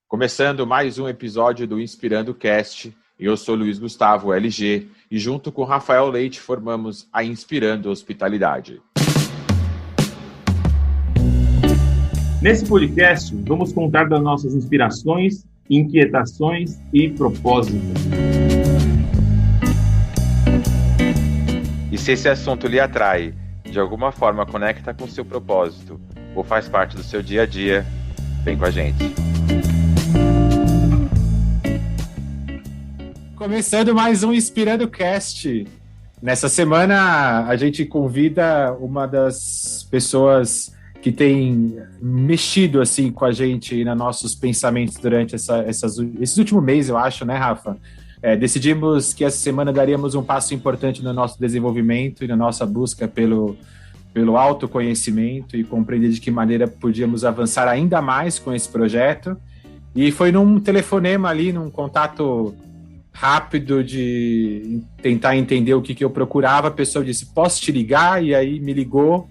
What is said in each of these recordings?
Começando mais um episódio do Inspirando Cast, eu sou Luiz Gustavo, LG, e junto com Rafael Leite formamos a Inspirando Hospitalidade. Nesse podcast, vamos contar das nossas inspirações, inquietações e propósitos. E se esse assunto lhe atrai, de alguma forma conecta com seu propósito ou faz parte do seu dia a dia, vem com a gente. Começando mais um Inspirando Cast. Nessa semana a gente convida uma das pessoas que tem mexido assim com a gente nos nossos pensamentos durante esses últimos meses, eu acho, né, Rafa? Decidimos que essa semana daríamos um passo importante no nosso desenvolvimento e na nossa busca pelo autoconhecimento e compreender de que maneira podíamos avançar ainda mais com esse projeto. E foi num telefonema ali, num contato rápido de tentar entender o que eu procurava. A pessoa disse, posso te ligar? E aí me ligou.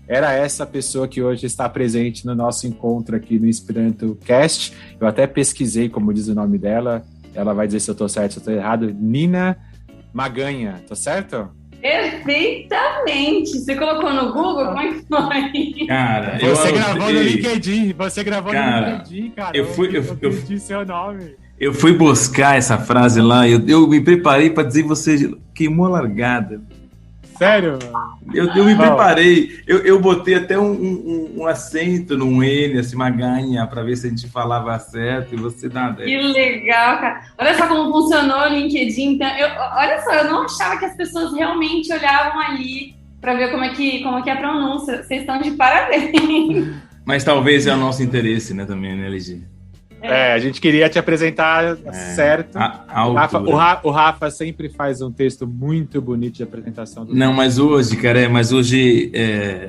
Era essa pessoa que hoje está presente no nosso encontro aqui no Inspirando Cast. Eu até pesquisei como diz o nome dela. Ela vai dizer se eu estou certo, se eu estou errado. Nina Maganha, tô certo? Perfeitamente. Você colocou no Google? Como é que foi? Cara, você gravou no LinkedIn. Você gravou no LinkedIn, cara. Eu disse seu nome. Eu fui buscar essa frase lá, eu me preparei para dizer, você queimou a largada. Sério? Eu me preparei, eu botei até um acento num N, assim, Maganha, para ver se a gente falava certo, e você nada. Que legal, cara. Olha só como funcionou o LinkedIn. Então, olha só, eu não achava que as pessoas realmente olhavam ali para ver como é que é a pronúncia. Vocês estão de parabéns. Mas talvez é o nosso interesse, né, também, né, LG? A gente queria te apresentar certo. O Rafa sempre faz um texto muito bonito de apresentação. Não, mas hoje,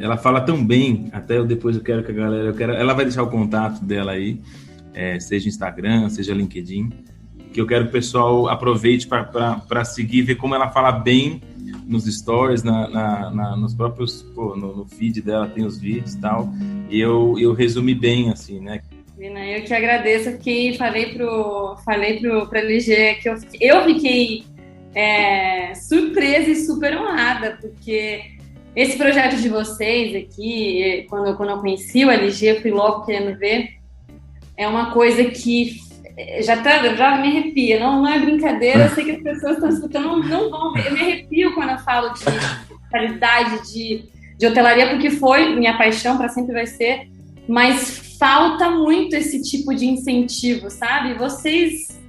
ela fala tão bem, até depois eu quero que a galera, ela vai deixar o contato dela aí, seja Instagram, seja LinkedIn, que eu quero que o pessoal aproveite para seguir, ver como ela fala bem nos stories, nos próprios, no feed dela tem os vídeos e tal, e eu resumi bem, assim, né? Eu que agradeço, falei pro LG que eu fiquei surpresa e super honrada, porque esse projeto de vocês aqui, quando eu conheci o LG, eu fui logo querendo ver, é uma coisa que já me arrepia, não é brincadeira, eu sei que as pessoas estão escutando, não vão ver, eu me arrepio quando eu falo de qualidade de hotelaria, porque foi minha paixão, para sempre vai ser, mas falta muito esse tipo de incentivo, sabe? Vocês,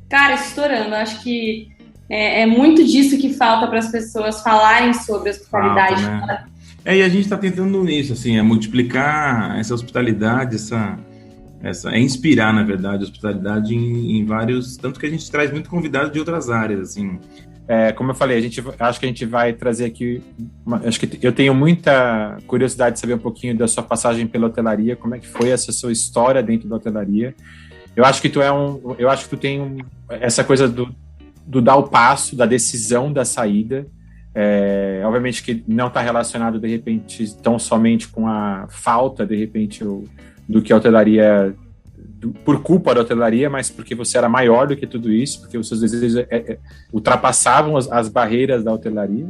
cara, estourando. Acho que é muito disso que falta para as pessoas falarem sobre hospitalidade. Falta, né? E a gente está tentando nisso, assim, multiplicar essa hospitalidade, inspirar, na verdade, a hospitalidade em vários... Tanto que a gente traz muito convidado de outras áreas, assim. Como eu falei, acho que a gente vai trazer aqui... acho que eu tenho muita curiosidade de saber um pouquinho da sua passagem pela hotelaria, como é que foi essa sua história dentro da hotelaria. Eu acho que tu tem essa coisa do dar o passo, da decisão da saída. Obviamente que não está relacionado, de repente, tão somente com a falta, de repente, do que a hotelaria... por culpa da hotelaria, mas porque você era maior do que tudo isso, porque os seus desejos ultrapassavam as barreiras da hotelaria.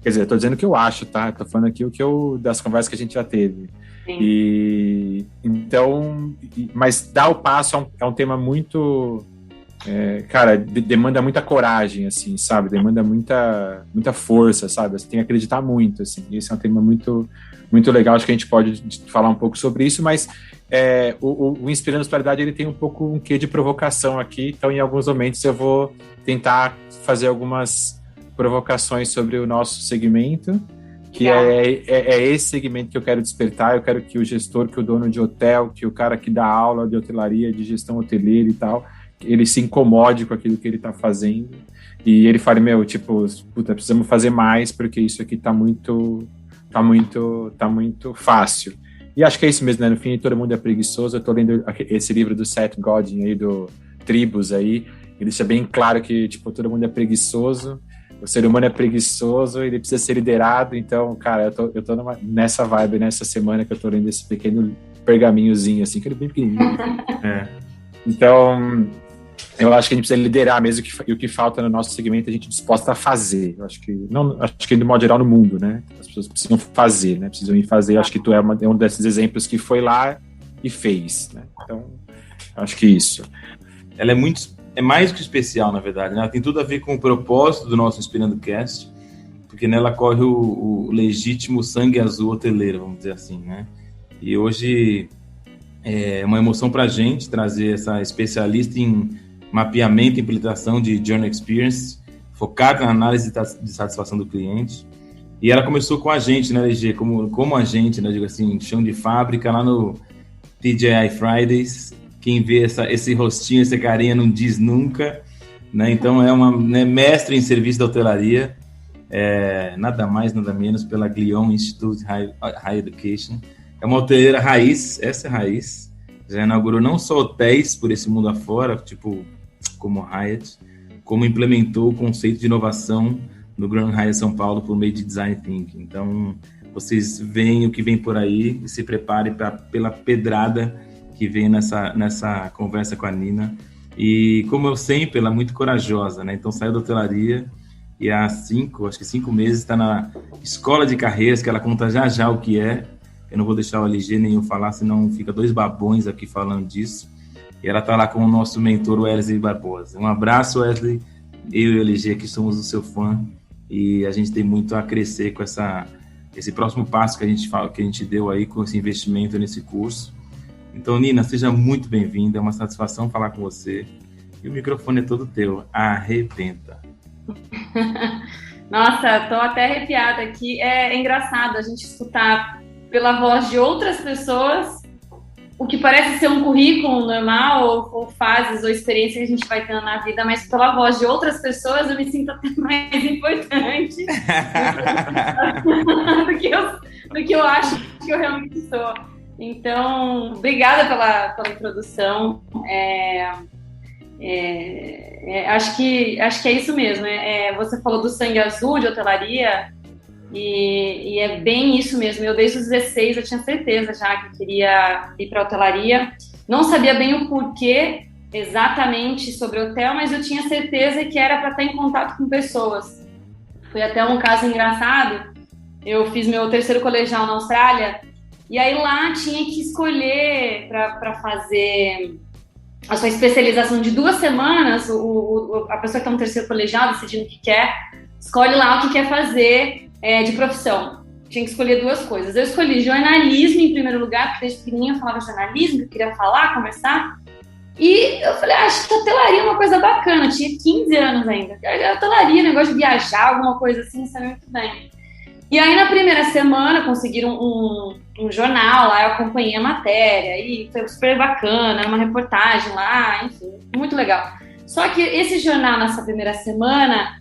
Quer dizer, eu tô dizendo o que eu acho, tá? Tô falando aqui das conversas que a gente já teve. Sim. Mas dar o passo é um tema muito... demanda muita coragem, assim, sabe? Demanda muita força, sabe? Você tem que acreditar muito, assim. Esse é um tema muito, muito legal, acho que a gente pode falar um pouco sobre isso, mas o Inspirando Hospitalidade, ele tem um pouco um quê de provocação aqui, então em alguns momentos eu vou tentar fazer algumas provocações sobre o nosso segmento, que é esse segmento que eu quero despertar. Eu quero que o gestor, que o dono de hotel, que o cara que dá aula de hotelaria, de gestão hoteleira e tal, ele se incomode com aquilo que ele está fazendo e ele fale, precisamos fazer mais porque isso aqui tá muito fácil. E acho que é isso mesmo, né? No fim, todo mundo é preguiçoso. Eu tô lendo esse livro do Seth Godin aí, do Tribos aí, ele deixa bem claro que, todo mundo é preguiçoso, o ser humano é preguiçoso, ele precisa ser liderado. Então, cara, eu tô nessa vibe, nessa semana que eu tô lendo esse pequeno pergaminhozinho, assim, que ele é bem pequenininho. Então, eu acho que a gente precisa liderar mesmo, e o que falta no nosso segmento a gente é disposta a fazer. Eu acho que de modo geral no mundo, né? As pessoas precisam fazer, né? Precisam ir fazer. Eu acho que tu é um desses exemplos que foi lá e fez, né? Então, acho que isso. Ela é mais que especial, na verdade, né? Ela tem tudo a ver com o propósito do nosso Inspirando Cast, porque nela corre o legítimo sangue azul hoteleiro, vamos dizer assim, né? E hoje é uma emoção para a gente trazer essa especialista em mapeamento e implementação de Journey Experience, focada na análise de satisfação do cliente. E ela começou com a gente, né, LG? Como a gente, né, digo assim, chão de fábrica, lá no TGI Fridays. Quem vê esse rostinho, essa carinha não diz nunca, né? Então é uma mestre em serviço da hotelaria, nada mais, nada menos, pela Glion Institute High Education. É uma hoteleira raiz, essa é a raiz. Já inaugurou não só hotéis por esse mundo afora, tipo como Hyatt, como implementou o conceito de inovação no Grand Hyatt São Paulo por meio de Design Thinking. Então, vocês veem o que vem por aí e se preparem pela pedrada que vem nessa conversa com a Nina. E, como eu sempre, ela é muito corajosa, né? Então, saiu da hotelaria e há 5 meses está na escola de carreiras, que ela conta já o que é. Eu não vou deixar o LG nem eu falar, senão fica 2 babões aqui falando disso. E ela está lá com o nosso mentor, Wesley Barbosa. Um abraço, Wesley. Eu e o LG aqui somos o seu fã e a gente tem muito a crescer com esse próximo passo que a gente deu aí com esse investimento nesse curso. Então, Nina, seja muito bem-vinda. É uma satisfação falar com você. E o microfone é todo teu. Arrebenta. Nossa, estou até arrepiada aqui. É engraçado a gente escutar pela voz de outras pessoas o que parece ser um currículo normal ou fases ou experiências que a gente vai tendo na vida, mas pela voz de outras pessoas eu me sinto até mais importante do que eu acho que eu realmente sou. Então, obrigada pela introdução. Acho que é isso mesmo. Você falou do sangue azul de hotelaria. E é bem isso mesmo. Eu, desde os 16, eu tinha certeza já que eu queria ir para a hotelaria. Não sabia bem o porquê exatamente sobre o hotel, mas eu tinha certeza que era para estar em contato com pessoas. Foi até um caso engraçado. Eu fiz meu 3º colegial na Austrália, e aí lá tinha que escolher para fazer a sua especialização de 2 semanas. A pessoa que está no 3º colegial, decidindo o que quer, escolhe lá o que quer fazer de profissão. Tinha que escolher 2 coisas. Eu escolhi jornalismo em primeiro lugar, porque desde pequenininha eu falava jornalismo, que eu queria falar, conversar. E eu falei, acho que a hotelaria é uma coisa bacana. Eu tinha 15 anos ainda. A hotelaria, negócio de viajar, alguma coisa assim, sabe muito bem. E aí, na primeira semana, conseguiram um jornal lá, eu acompanhei a matéria, e foi super bacana, uma reportagem lá, enfim, muito legal. Só que esse jornal, nessa primeira semana,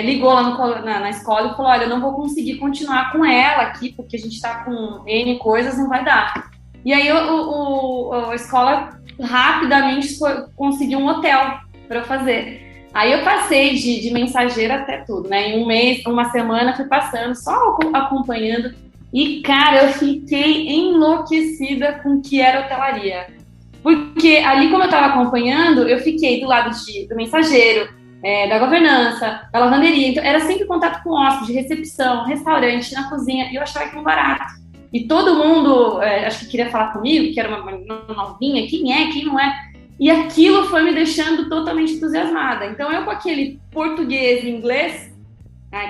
ligou lá na escola e falou, olha, eu não vou conseguir continuar com ela aqui, porque a gente tá com N coisas, não vai dar. E aí a escola rapidamente conseguiu um hotel para eu fazer. Aí eu passei de mensageira até tudo, né? Em um mês, uma semana, fui passando, só acompanhando. E, cara, eu fiquei enlouquecida com o que era hotelaria. Porque ali, como eu estava acompanhando, eu fiquei do lado do mensageiro, da governança, da lavanderia. Então, era sempre contato com hóspede, recepção, restaurante, na cozinha. E eu achava aquilo barato. E todo mundo, acho que queria falar comigo, que era uma novinha, quem é, quem não é. E aquilo foi me deixando totalmente entusiasmada. Então, eu com aquele português e inglês,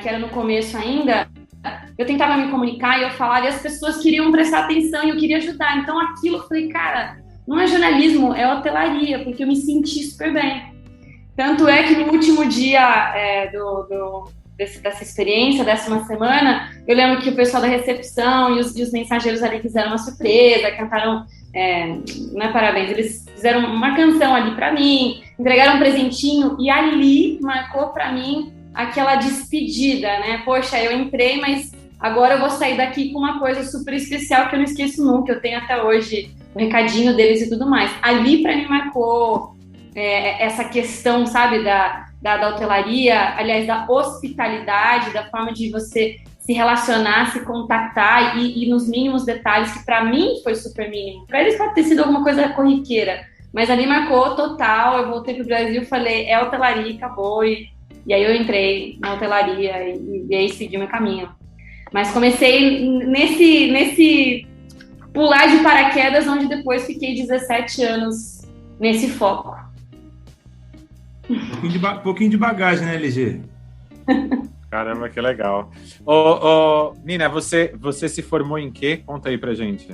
que era no começo ainda, eu tentava me comunicar e eu falava, e as pessoas queriam prestar atenção e eu queria ajudar. Então, aquilo, eu falei, cara, não é jornalismo, é hotelaria, porque eu me senti super bem. Tanto é que no último dia dessa experiência, dessa uma semana, eu lembro que o pessoal da recepção e os mensageiros ali fizeram uma surpresa, cantaram, não é parabéns, eles fizeram uma canção ali pra mim, entregaram um presentinho e ali marcou pra mim aquela despedida, né? Poxa, eu entrei, mas agora eu vou sair daqui com uma coisa super especial que eu não esqueço nunca, eu tenho até hoje o recadinho deles e tudo mais. Ali pra mim marcou essa questão, sabe, da hotelaria, aliás, da hospitalidade, da forma de você se relacionar, se contactar e nos mínimos detalhes, que para mim foi super mínimo. Para eles pode ter sido alguma coisa corriqueira, Mas ali marcou total, eu voltei pro Brasil, falei, é hotelaria, acabou, e aí eu entrei na hotelaria e aí segui o meu caminho. Mas comecei nesse pular de paraquedas, onde depois fiquei 17 anos nesse foco. Um pouquinho de bagagem, né, LG? Caramba, que legal. Nina, você se formou em quê? Conta aí pra gente.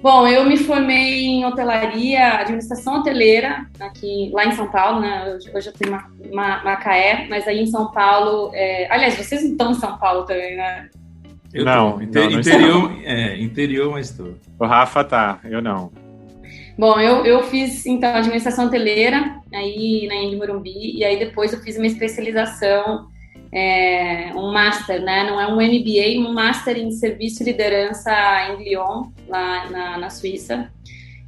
Bom, eu me formei em hotelaria, administração hoteleira, lá em São Paulo, né? Hoje eu tenho Macaé, mas aí em São Paulo... Aliás, vocês não estão em São Paulo também, né? Não, interior, mas estou. O Rafa tá, eu não. Bom, eu fiz, então, administração hoteleira, aí na Embi Morumbi, e aí depois eu fiz uma especialização, um master, né? Não é um MBA, um master em serviço e liderança em Lyon, lá na Suíça,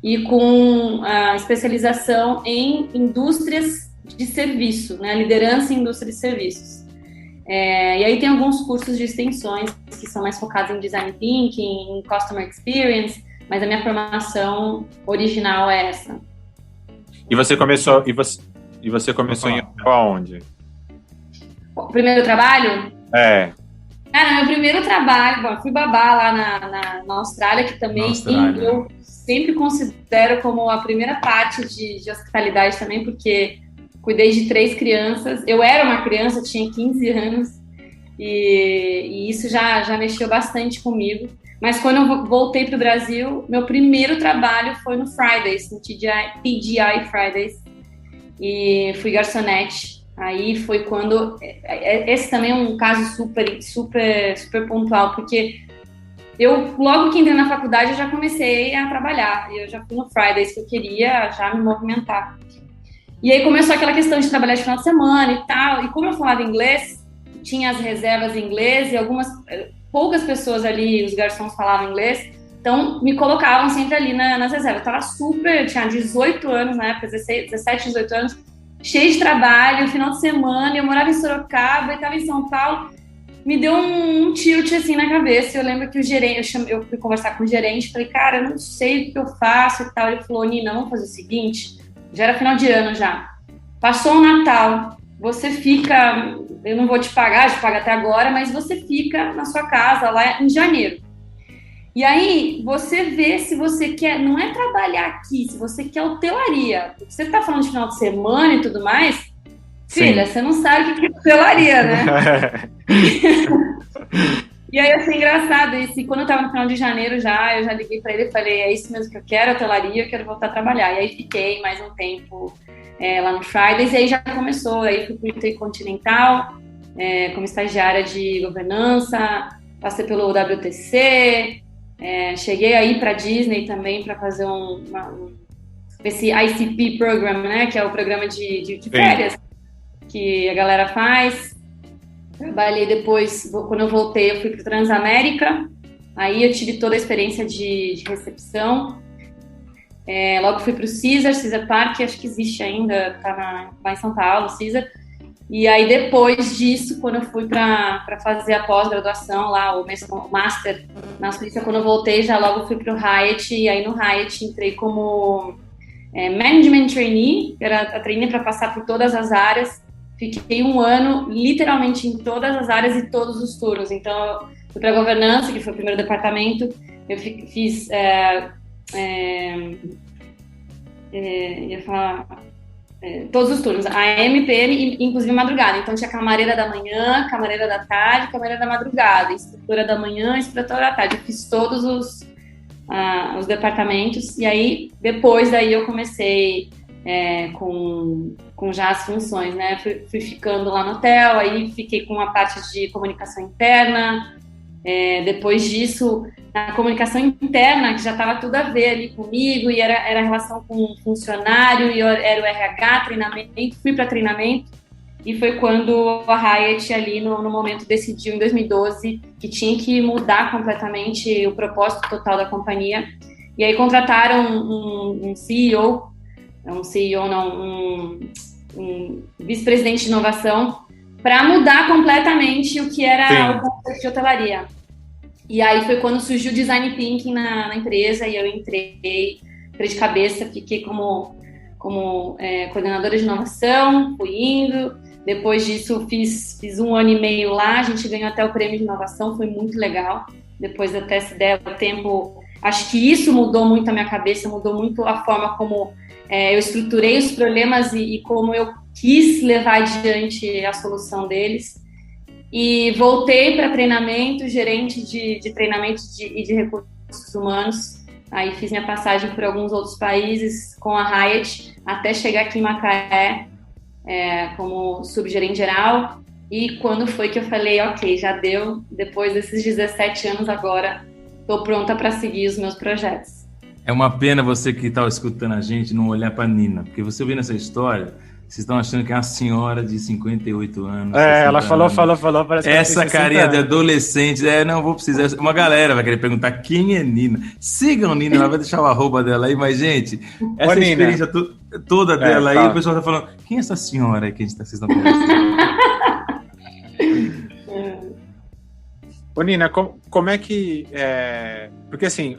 e com a especialização em indústrias de serviço, né? Liderança em indústria de serviços. E aí tem alguns cursos de extensões que são mais focados em design thinking, em customer experience, mas a minha formação original é essa. E você começou em aonde? O primeiro trabalho? Cara, meu primeiro trabalho, bom, eu fui babá lá na Austrália, que também eu sempre considero como a primeira parte de hospitalidade também, porque cuidei de 3 crianças. Eu era uma criança, tinha 15 anos, e isso já mexeu bastante comigo. Mas quando eu voltei para o Brasil, meu primeiro trabalho foi no Fridays, no TGI Fridays, e fui garçonete. Aí foi quando... Esse também é um caso super pontual, porque logo que entrei na faculdade, eu já comecei a trabalhar. Eu já fui no Fridays, que eu queria já me movimentar. E aí começou aquela questão de trabalhar de final de semana e tal. E como eu falava inglês, tinha as reservas em inglês e poucas pessoas ali, os garçons falavam inglês, então me colocavam sempre ali nas reservas. Eu tinha 18 anos na época, 17, 18 anos, cheio de trabalho, final de semana, eu morava em Sorocaba e estava em São Paulo. Me deu um tilt assim na cabeça. Eu lembro que o gerente, eu fui conversar com o gerente, falei, cara, eu não sei o que eu faço e tal. Ele falou, Nina, vamos fazer o seguinte, já era final de ano já, passou o Natal, você fica, eu não vou te pagar até agora, mas você fica na sua casa lá em janeiro. E aí você vê se você quer, não é trabalhar aqui, se você quer hotelaria. Você tá falando de final de semana e tudo mais, filha, você não sabe o que é hotelaria, né? E aí, assim, engraçado, quando eu tava no final de janeiro eu já liguei pra ele e falei, é isso mesmo que eu quero, hotelaria, eu quero voltar a trabalhar. E aí fiquei mais um tempo lá no Fridays, e aí já começou, aí fui pro Intercontinental, como estagiária de governança, passei pelo WTC, cheguei aí pra Disney também para fazer esse ICP Program, né, que é o programa de férias que a galera faz. Trabalhei depois, quando eu voltei, eu fui para o Transamérica, aí eu tive toda a experiência de recepção. Logo fui para o Caesar Park, acho que existe ainda, tá lá em São Paulo, Caesar. E aí depois disso, quando eu fui para fazer a pós-graduação lá, o Master na Suíça, quando eu voltei, já logo fui para o Hyatt, e aí no Hyatt entrei como Management Trainee, era a trainee para passar por todas as áreas. Fiquei um ano, literalmente, em todas as áreas e todos os turnos. Então, fui para a governança, que foi o primeiro departamento. Eu fiz... ia falar... todos os turnos. AM, PM, inclusive madrugada. Então, tinha camareira da manhã, camareira da tarde, camareira da madrugada. Instrutora da manhã, instrutora da tarde. Eu fiz todos os departamentos. E aí, depois daí, eu comecei... com já as funções, né? Fui ficando lá no hotel, aí fiquei com a parte de comunicação interna. Depois disso, a comunicação interna, que já estava tudo a ver ali comigo, e era a relação com o funcionário, e era o RH, treinamento, fui para treinamento, e foi quando a Hyatt ali no momento decidiu, em 2012, que tinha que mudar completamente o propósito total da companhia, e aí contrataram um CEO, um vice-presidente de inovação, para mudar completamente o que era o conceito de hotelaria. E aí foi quando surgiu o Design Thinking na empresa, e eu entrei de cabeça, fiquei como como coordenadora de inovação, fui indo. Depois disso, fiz 1 ano e meio lá, a gente ganhou até o prêmio de inovação, foi muito legal. Depois, até se der o tempo, acho que isso mudou muito a minha cabeça, mudou muito a forma como eu estruturei os problemas e como eu quis levar adiante a solução deles. E voltei para treinamento, gerente de treinamento e de recursos humanos. Aí fiz minha passagem por alguns outros países com a Hyatt, até chegar aqui em Macaé, como subgerente geral. E quando foi que eu falei, ok, já deu, depois desses 17 anos agora, estou pronta para seguir os meus projetos. É uma pena você que está escutando a gente não olhar para a Nina, porque você ouvindo essa história, vocês estão achando que é uma senhora de 58 anos. Ela falou, parece que essa carinha de adolescente, não vou precisar. Uma galera vai querer perguntar quem é Nina. Sigam Nina, ela vai deixar o arroba dela aí, mas, gente, essa experiência toda dela aí, o pessoal tá falando, quem é essa senhora aí que vocês estão conversando? Ô, Nina, como é que... Porque, assim,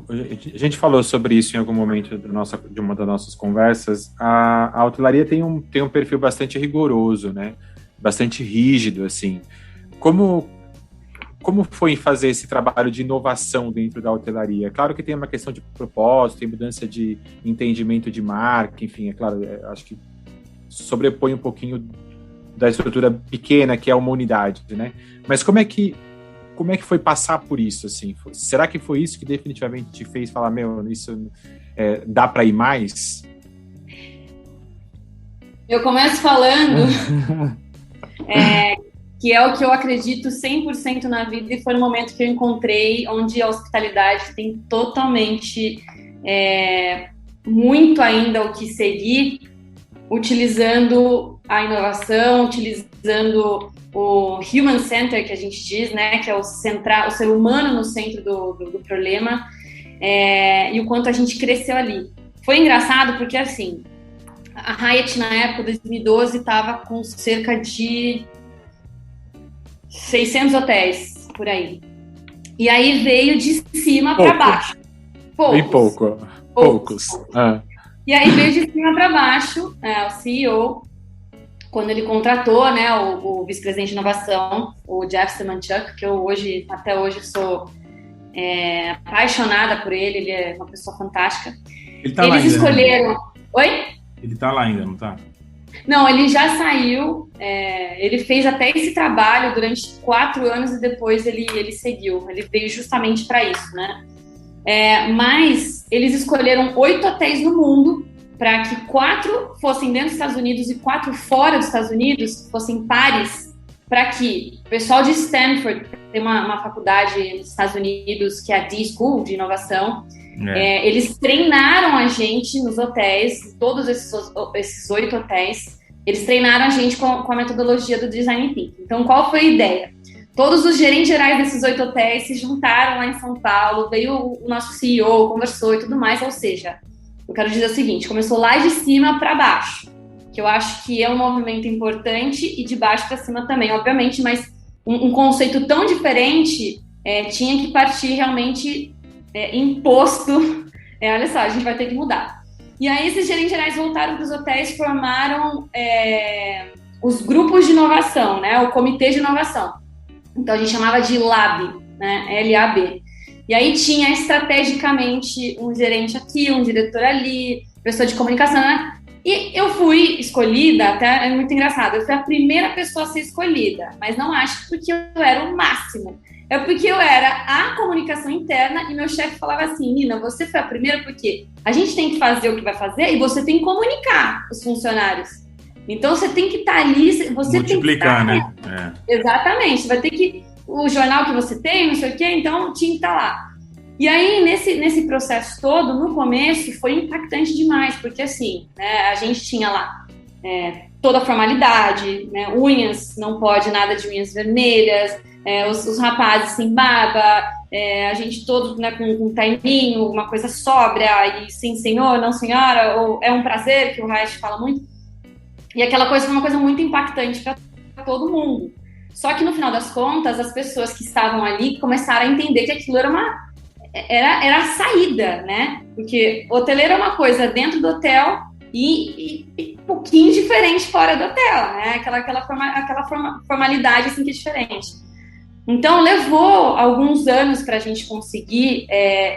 a gente falou sobre isso em algum momento de uma das nossas conversas. A hotelaria tem um perfil bastante rigoroso, né? Bastante rígido, assim. Como foi fazer esse trabalho de inovação dentro da hotelaria? Claro que tem uma questão de propósito, tem mudança de entendimento de marca, enfim, é claro, acho que sobrepõe um pouquinho da estrutura pequena, que é uma unidade, né? Mas como é que foi passar por isso, assim? Será que foi isso que definitivamente te fez falar, isso dá para ir mais? Eu começo falando que é o que eu acredito 100% na vida, e foi no momento que eu encontrei onde a hospitalidade tem totalmente muito ainda o que seguir, utilizando a inovação, utilizando o human center, que a gente diz, né, que é o ser humano no centro do problema, e o quanto a gente cresceu ali. Foi engraçado porque, assim, a Hyatt, na época, 2012, estava com cerca de 600 hotéis, por aí. E aí veio de cima para baixo. Poucos. E aí veio de cima para baixo, o CEO, quando ele contratou, né, o vice-presidente de inovação, o Jeff Semanchuk, que eu até hoje sou apaixonada por ele, ele é uma pessoa fantástica. Ele tá lá ainda, escolheram... Né? Oi? Ele tá lá ainda, não tá? Não, ele já saiu, ele fez até esse trabalho durante 4 anos e depois ele seguiu, ele veio justamente para isso, né? Mas eles escolheram 8 hotéis no mundo para que 4 fossem dentro dos Estados Unidos e 4 fora dos Estados Unidos, fossem pares, para que o pessoal de Stanford, tem uma faculdade nos Estados Unidos que é a D-School de inovação, eles treinaram a gente nos hotéis, todos esses 8 hotéis, eles treinaram a gente com a metodologia do Design Thinking. Então, qual foi a ideia? Todos os gerentes gerais desses 8 hotéis se juntaram lá em São Paulo, veio o nosso CEO, conversou e tudo mais, ou seja, eu quero dizer o seguinte, começou lá de cima para baixo, que eu acho que é um movimento importante, e de baixo para cima também, obviamente, mas um conceito tão diferente tinha que partir realmente imposto. Olha só, a gente vai ter que mudar. E aí esses gerentes gerais voltaram para os hotéis, formaram os grupos de inovação, né, o comitê de inovação. Então a gente chamava de LAB, né, L-A-B. E aí tinha estrategicamente um gerente aqui, um diretor ali, pessoa de comunicação, né? E eu fui escolhida, até é muito engraçado, eu fui a primeira pessoa a ser escolhida, mas não acho que porque eu era o máximo. É porque eu era a comunicação interna e meu chefe falava assim, Nina, você foi a primeira porque a gente tem que fazer o que vai fazer e você tem que comunicar os funcionários. Então você tem que estar ali, você multiplicar, tem que estar, né? Exatamente, você vai ter que... O jornal que você tem, não sei o quê, então tinha que estar lá. E aí, nesse processo todo, no começo, foi impactante demais, porque assim, né, a gente tinha lá toda a formalidade, né, unhas, não pode nada de unhas vermelhas, os rapazes sem barba, a gente todo, né, com um terninho, uma coisa sóbria, e sim senhor, não senhora, ou é um prazer, que o Reich fala muito. E aquela coisa foi uma coisa muito impactante para todo mundo. Só que no final das contas, as pessoas que estavam ali começaram a entender que aquilo era era a saída, né? Porque hoteleiro é uma coisa dentro do hotel e um pouquinho diferente fora do hotel, né? Aquela formalidade assim que é diferente. Então, levou alguns anos para a gente conseguir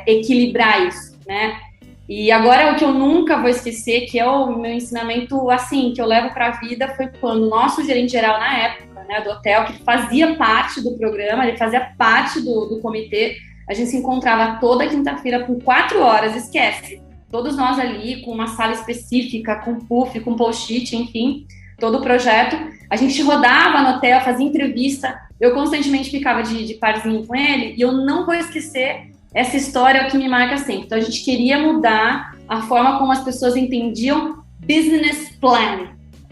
equilibrar isso, né? E agora, o que eu nunca vou esquecer, que é o meu ensinamento, assim, que eu levo para a vida, foi quando o nosso gerente geral, na época, né, do hotel, que fazia parte do programa, ele fazia parte do comitê, a gente se encontrava toda quinta-feira por 4 horas, esquece. Todos nós ali, com uma sala específica, com puff, com post-it, enfim, todo o projeto. A gente rodava no hotel, fazia entrevista, eu constantemente ficava de parzinho com ele, e eu não vou esquecer essa história, é o que me marca sempre. Então, a gente queria mudar a forma como as pessoas entendiam business plan.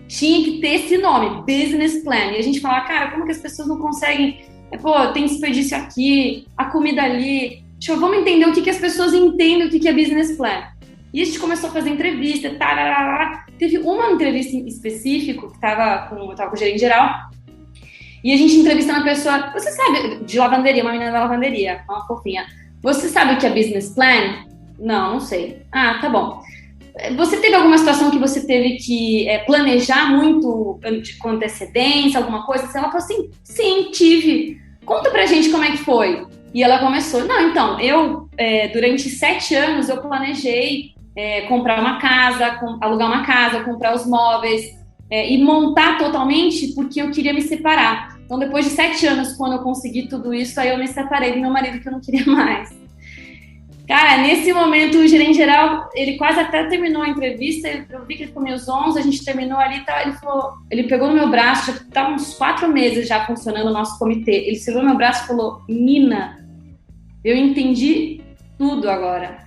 Tinha que ter esse nome, business plan. E a gente falava, cara, como que as pessoas não conseguem... tem desperdício aqui, a comida ali. Vamos entender o que as pessoas entendem o que é business plan. E a gente começou a fazer entrevista, teve uma entrevista em específico, que eu tava com o gerente geral, e a gente entrevista uma pessoa, você sabe, de lavanderia, uma menina da lavanderia, uma fofinha. Você sabe o que é business plan? Não sei. Ah, tá bom. Você teve alguma situação que você teve que planejar muito com antecedência, alguma coisa? Ela falou assim, sim, tive. Conta pra gente como é que foi. E ela começou, não, então, eu, durante 7 anos, eu planejei comprar uma casa, alugar uma casa, comprar os móveis e montar totalmente porque eu queria me separar. Então, depois de 7 anos, quando eu consegui tudo isso, aí eu me separei do meu marido, que eu não queria mais. Cara, nesse momento, o gerente geral, ele quase até terminou a entrevista, eu vi que ele ficou meio zonzo, a gente terminou ali, ele pegou no meu braço, já estava uns 4 meses já funcionando o nosso comitê, ele segurou meu braço e falou, Nina, eu entendi tudo agora.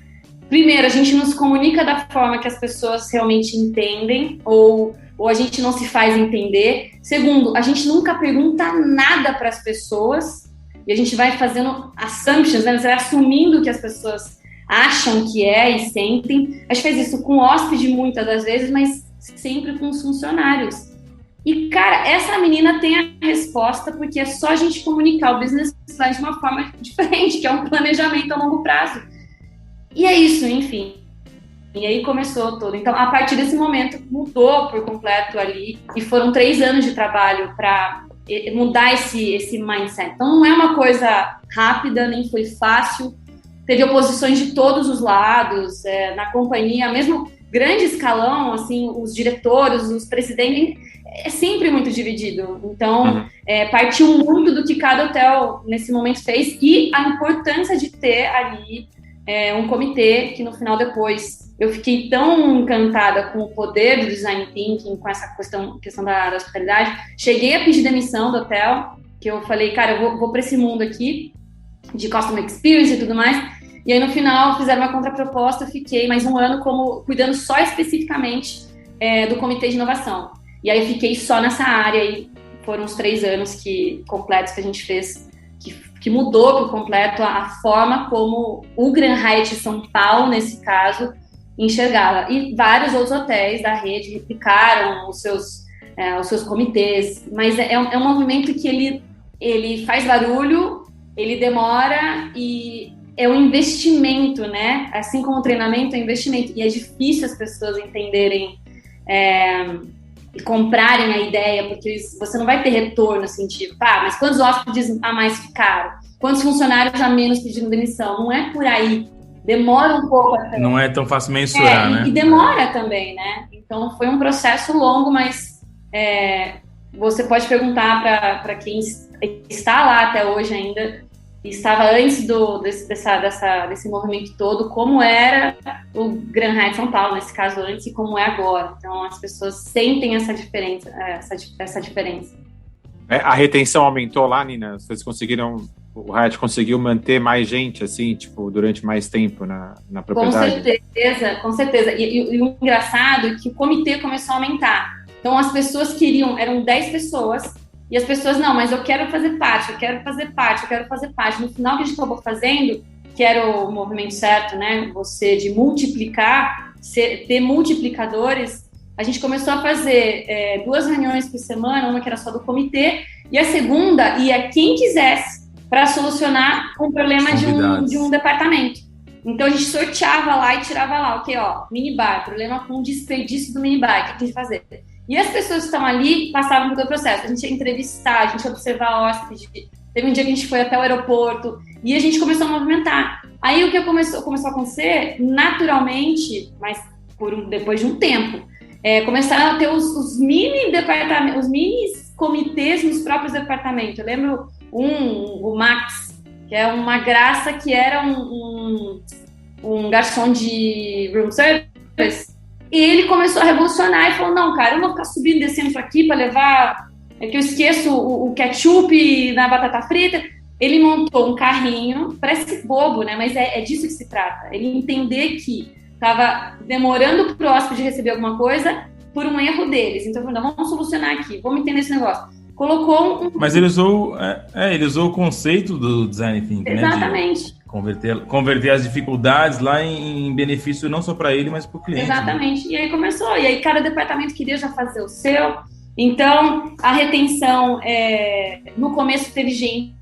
Primeiro, a gente não se comunica da forma que as pessoas realmente entendem, ou a gente não se faz entender. Segundo, a gente nunca pergunta nada para as pessoas, e a gente vai fazendo assumptions, né? Você vai assumindo o que as pessoas acham que é e sentem. A gente faz isso com o hóspede muitas das vezes, mas sempre com os funcionários. E, cara, essa menina tem a resposta, porque é só a gente comunicar o business plan de uma forma diferente, que é um planejamento a longo prazo. E é isso, enfim. E aí começou tudo. Então, a partir desse momento, mudou por completo ali. E foram 3 anos de trabalho para mudar esse mindset. Então, não é uma coisa rápida, nem foi fácil. Teve oposições de todos os lados, na companhia, mesmo grande escalão, assim, os diretores, os presidentes, é sempre muito dividido. Então, partiu muito do que cada hotel, nesse momento, fez e a importância de ter ali um comitê que, no final, depois... Eu fiquei tão encantada com o poder do design thinking, com essa questão da hospitalidade. Cheguei a pedir demissão do hotel, que eu falei, cara, eu vou para esse mundo aqui de customer experience e tudo mais. E aí, no final, fizeram uma contraproposta, eu fiquei mais 1 ano cuidando só especificamente do comitê de inovação. E aí, eu fiquei só nessa área e foram uns 3 anos completos que a gente fez, que mudou por completo a forma como o Grand Hyatt São Paulo, nesse caso, enxergava. E vários outros hotéis da rede replicaram os seus comitês, mas é um movimento que ele faz barulho, ele demora e é um investimento, né? Assim como o treinamento é um investimento, e é difícil as pessoas entenderem e comprarem a ideia, porque você não vai ter retorno, assim, tipo, mas quantos hóspedes a mais ficaram? Quantos funcionários a menos pedindo demissão? Não é por aí. Demora um pouco até. Não é tão fácil mensurar, né? E demora também, né? Então, foi um processo longo, mas você pode perguntar para quem está lá até hoje ainda, e estava antes desse movimento todo, como era o Grand Hyatt São Paulo, nesse caso antes, e como é agora. Então, as pessoas sentem essa diferença. A retenção aumentou lá, Nina? Vocês conseguiram... O Hyatt conseguiu manter mais gente, assim, tipo, durante mais tempo na propriedade? Com certeza. E o engraçado é que o comitê começou a aumentar. Então, as pessoas eram 10 pessoas, e as pessoas, não, mas eu quero fazer parte. No final, o que a gente acabou fazendo, que era o movimento certo, né? Você de multiplicar, ter multiplicadores, a gente começou a fazer 2 reuniões por semana, uma que era só do comitê, e a segunda ia quem quisesse. para solucionar um problema de um departamento. Então, a gente sorteava lá e tirava lá, ok, ó, minibar, problema com desperdício do minibar, o que a gente fazer? E as pessoas que estão ali passavam por todo o processo. A gente ia entrevistar, a gente ia observar hóspede. Teve um dia que a gente foi até o aeroporto e a gente começou a movimentar. Aí, o que começou a acontecer, naturalmente, mas depois de um tempo, começaram a ter os mini departamentos, os mini comitês nos próprios departamentos. Eu lembro o Max, que é uma graça, que era um garçom de room service, e ele começou a revolucionar e falou, não, cara, eu não vou ficar subindo e descendo isso aqui para levar, que eu esqueço o ketchup na batata frita. Ele montou um carrinho, parece bobo, né, mas é disso que se trata, ele entender que estava demorando para o hóspede receber alguma coisa por um erro deles, então vamos solucionar aqui, vamos entender esse negócio. Colocou Mas ele usou o conceito do design thinking, exatamente, né? De converter as dificuldades lá em benefício não só para ele, mas para o cliente. Exatamente. Né? E aí começou. E aí cada departamento queria já fazer o seu. Então, a retenção, no começo teve gente,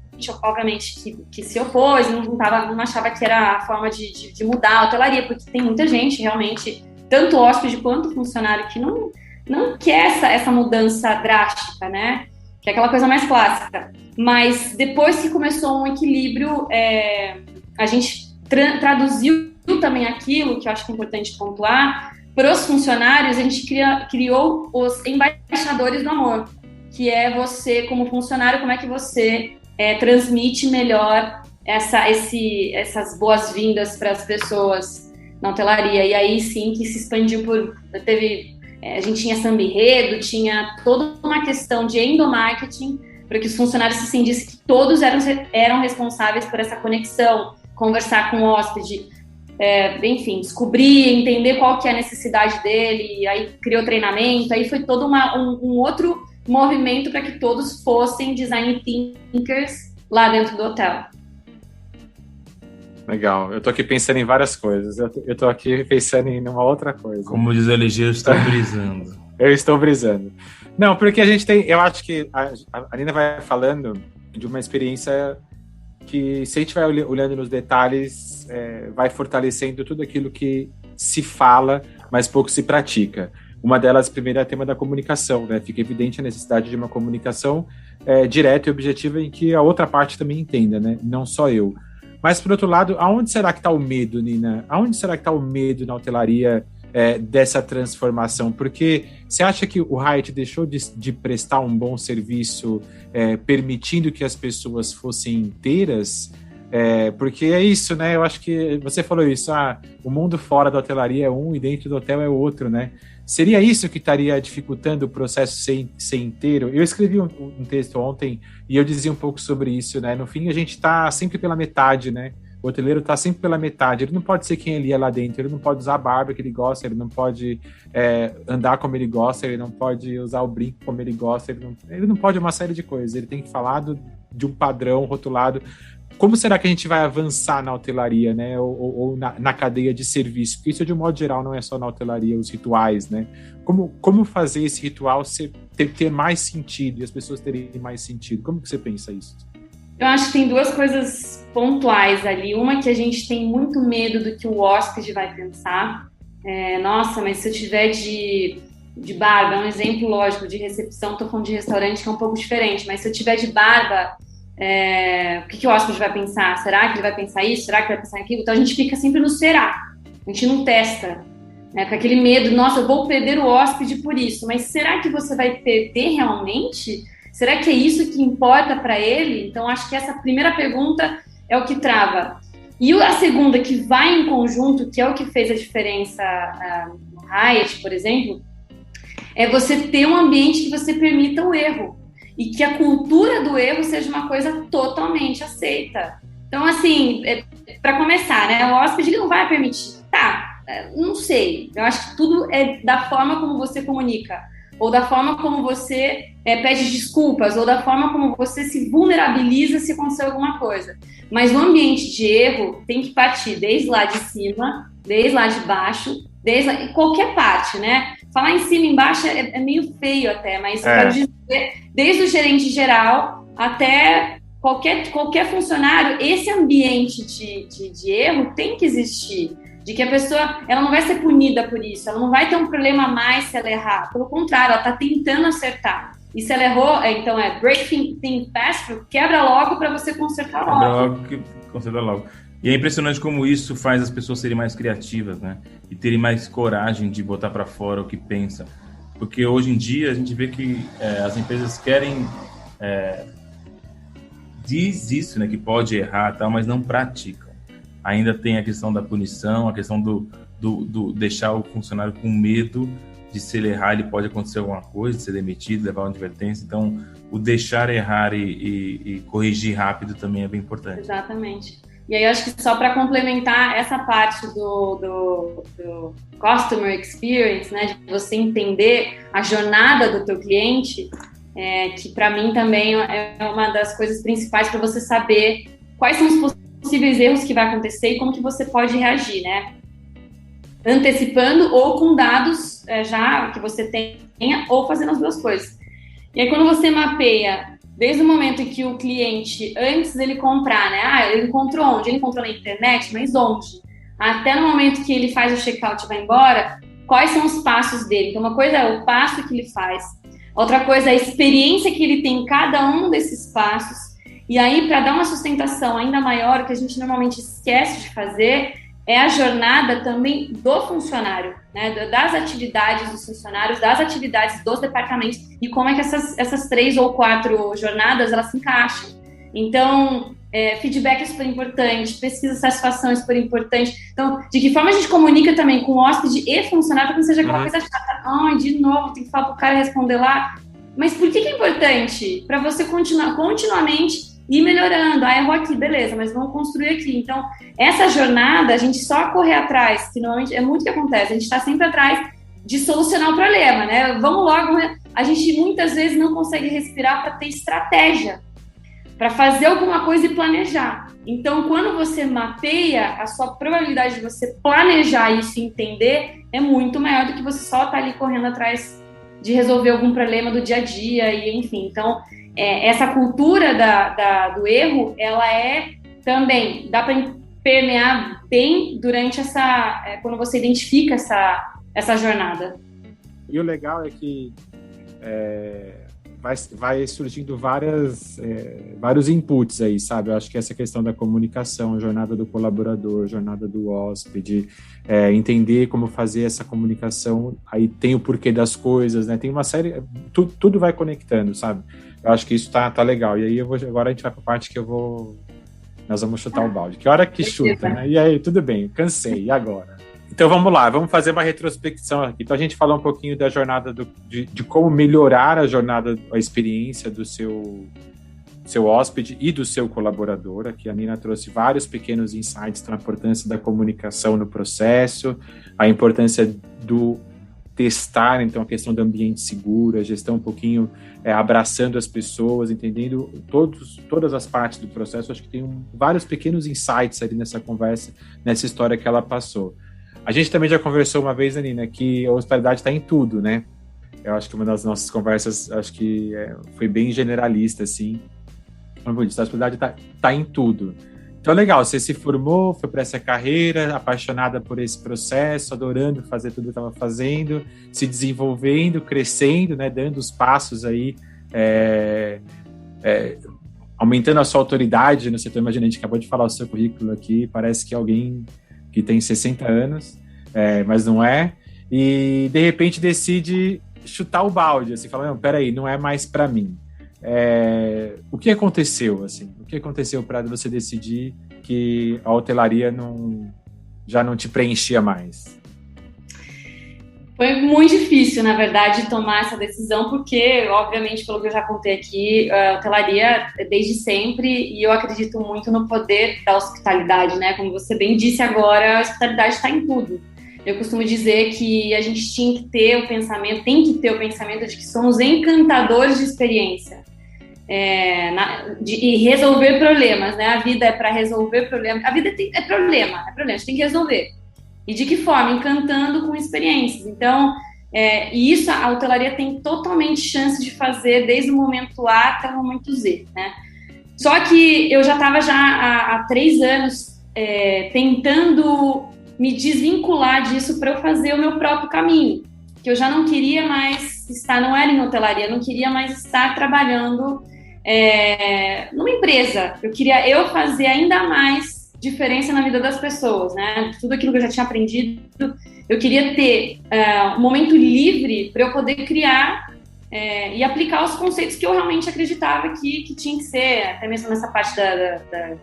obviamente, que se opôs, não achava que era a forma de mudar a hotelaria, porque tem muita gente, realmente, tanto hóspede quanto funcionário, que não quer essa mudança drástica, né? Que é aquela coisa mais clássica. Mas depois que começou um equilíbrio, a gente traduziu também aquilo, que eu acho que é importante pontuar, para os funcionários. A gente criou os embaixadores do amor, que é você, como funcionário, como é que você transmite melhor essas boas-vindas para as pessoas na hotelaria. E aí sim que se expandiu a gente tinha samba enredo, tinha toda uma questão de endomarketing, para que os funcionários se sentissem que todos eram responsáveis por essa conexão, conversar com o hóspede, enfim, descobrir, entender qual que é a necessidade dele, aí criou treinamento, aí foi todo um outro movimento para que todos fossem design thinkers lá dentro do hotel. Legal, eu tô aqui pensando em várias coisas, eu tô aqui pensando em uma outra coisa. Como diz o LG, eu estou brisando. Eu estou brisando. Não, porque a gente tem, eu acho que a Nina vai falando de uma experiência que, se a gente vai olhando nos detalhes, vai fortalecendo tudo aquilo que se fala, mas pouco se pratica. Uma delas, primeiro, é o tema da comunicação, né? Fica evidente a necessidade de uma comunicação direta e objetiva em que a outra parte também entenda, né? Não só eu. Mas, por outro lado, aonde será que está o medo, Nina? Aonde será que está o medo na hotelaria dessa transformação? Porque você acha que o Hyatt deixou de prestar um bom serviço, permitindo que as pessoas fossem inteiras? Porque é isso, né? Eu acho que você falou isso, o mundo fora da hotelaria é um e dentro do hotel é outro, né? Seria isso que estaria dificultando o processo ser inteiro? Eu escrevi um texto ontem e eu dizia um pouco sobre isso, né? No fim, a gente está sempre pela metade, né? O hoteleiro está sempre pela metade. Ele não pode ser quem ele é lá dentro, ele não pode usar a barba que ele gosta, ele não pode andar como ele gosta, ele não pode usar o brinco como ele gosta, ele não pode uma série de coisas. Ele tem que falar de um padrão rotulado. Como será que a gente vai avançar na hotelaria, né? Ou na cadeia de serviço? Porque isso, de um modo geral, não é só na hotelaria, os rituais, né? Como fazer esse ritual ter mais sentido e as pessoas terem mais sentido? Como que você pensa isso? Eu acho que tem duas coisas pontuais ali. Uma, que a gente tem muito medo do que o hóspede vai pensar. Nossa, mas se eu tiver de barba, é um exemplo lógico de recepção, estou falando de restaurante que é um pouco diferente, mas se eu tiver de barba, o que o hóspede vai pensar? Será que ele vai pensar isso? Será que ele vai pensar aquilo? Então a gente fica sempre no será. A gente não testa, né? Com aquele medo, nossa, eu vou perder o hóspede por isso. Mas será que você vai perder realmente? Será que é isso que importa para ele? Então acho que essa primeira pergunta é o que trava. E a segunda, que vai em conjunto, que é o que fez a diferença no Hyatt, por exemplo, é você ter um ambiente que você permita o erro. E que a cultura do erro seja uma coisa totalmente aceita. Então, assim, para começar, né, o hóspede ele não vai permitir. Não sei. Eu acho que tudo é da forma como você comunica, ou da forma como você pede desculpas, ou da forma como você se vulnerabiliza se acontecer alguma coisa. Mas o ambiente de erro tem que partir desde lá de cima, desde lá de baixo, desde qualquer parte, né? Falar em cima e embaixo é meio feio até, mas quero dizer, desde o gerente geral até qualquer funcionário, esse ambiente de erro tem que existir. De que a pessoa, ela não vai ser punida por isso, ela não vai ter um problema a mais se ela errar. Pelo contrário, ela está tentando acertar. E se ela errou, então break things fast, quebra logo para você consertar logo. Conserta logo. E é impressionante como isso faz as pessoas serem mais criativas, né? E terem mais coragem de botar para fora o que pensa. Porque hoje em dia a gente vê que as empresas querem... diz isso, né? Que pode errar, tal, mas não praticam. Ainda tem a questão da punição, a questão do deixar o funcionário com medo de se ele errar, ele pode acontecer alguma coisa, de ser demitido, levar uma advertência. Então, o deixar errar e corrigir rápido também é bem importante. Exatamente. E aí, eu acho que só para complementar essa parte do customer experience, né, de você entender a jornada do teu cliente, que para mim também é uma das coisas principais para você saber quais são os possíveis erros que vai acontecer e como que você pode reagir, né? Antecipando ou com dados já que você tenha, ou fazendo as duas coisas. E aí, quando você mapeia, desde o momento em que o cliente, antes dele comprar, né? Ele encontrou onde? Ele encontrou na internet, mas onde? Até no momento que ele faz o check-out e vai embora, quais são os passos dele? Então, uma coisa é o passo que ele faz, outra coisa é a experiência que ele tem em cada um desses passos. E aí, para dar uma sustentação ainda maior, o que a gente normalmente esquece de fazer é a jornada também do funcionário, né? Das atividades dos funcionários, das atividades dos departamentos e como é que essas 3 ou 4 jornadas elas se encaixam. Então, feedback é super importante, pesquisa de satisfação é super importante. Então, de que forma a gente comunica também com o hóspede e funcionário para que não seja aquela coisa chata. Ai, de novo, tem que falar para o cara responder lá. Mas por que é importante? Para você continuamente ir melhorando. Errou aqui, beleza, mas vamos construir aqui. Então, essa jornada, a gente só correr atrás, que normalmente é muito o que acontece, a gente está sempre atrás de solucionar o problema, né? Vamos logo, a gente muitas vezes não consegue respirar para ter estratégia, para fazer alguma coisa e planejar. Então, quando você mapeia, a sua probabilidade de você planejar isso e entender é muito maior do que você só estar ali correndo atrás de resolver algum problema do dia a dia, e enfim. Então, essa cultura do erro, ela também, dá para permear bem durante quando você identifica essa jornada. E o legal é que vai surgindo vários inputs aí, sabe? Eu acho que essa questão da comunicação, jornada do colaborador, jornada do hóspede, entender como fazer essa comunicação, aí tem o porquê das coisas, né? Tem uma série, tudo vai conectando, sabe? Eu acho que isso tá legal. E aí agora a gente vai para a parte que nós vamos chutar o balde. Que hora que chuta, né? E aí, tudo bem, cansei, e agora? Então vamos lá, vamos fazer uma retrospecção aqui. Então a gente falou um pouquinho da jornada de como melhorar a jornada, a experiência do seu hóspede e do seu colaborador. Aqui a Nina trouxe vários pequenos insights na importância da comunicação no processo, a importância do testar, então a questão do ambiente seguro, a gestão um pouquinho abraçando as pessoas, entendendo todas as partes do processo. Acho que tem vários pequenos insights ali nessa conversa, nessa história que ela passou. A gente também já conversou uma vez, Nina, que a hospitalidade está em tudo, né? Eu acho que uma das nossas conversas, acho que foi bem generalista, assim. Como eu disse, a hospitalidade está em tudo. Então, legal, você se formou, foi para essa carreira, apaixonada por esse processo, adorando fazer tudo que estava fazendo, se desenvolvendo, crescendo, né, dando os passos aí, aumentando a sua autoridade no setor. Imagina, a gente acabou de falar o seu currículo aqui, parece que alguém que tem 60 anos, mas não é, e de repente decide chutar o balde, assim, falar, não, peraí, não é mais para mim. O que aconteceu, assim? O que aconteceu para você decidir que a hotelaria já não te preenchia mais? Foi muito difícil, na verdade, tomar essa decisão, porque, obviamente, pelo que eu já contei aqui, a hotelaria desde sempre, e eu acredito muito no poder da hospitalidade, né? Como você bem disse agora, a hospitalidade está em tudo. Eu costumo dizer que a gente tem que ter o pensamento de que somos encantadores de experiência. E resolver problemas, né? A vida é para resolver problemas. A vida é problema, a gente tem que resolver. E de que forma? Encantando com experiências. Então, e isso a hotelaria tem totalmente chance de fazer desde o momento A até o momento Z, né? Só que eu já estava há 3 anos tentando me desvincular disso para eu fazer o meu próprio caminho, que eu já não queria mais estar, não era em hotelaria, não queria mais estar trabalhando numa empresa. Eu queria fazer ainda mais diferença na vida das pessoas, né? Tudo aquilo que eu já tinha aprendido, eu queria ter um momento livre para eu poder criar e aplicar os conceitos que eu realmente acreditava que tinha que ser, até mesmo nessa parte da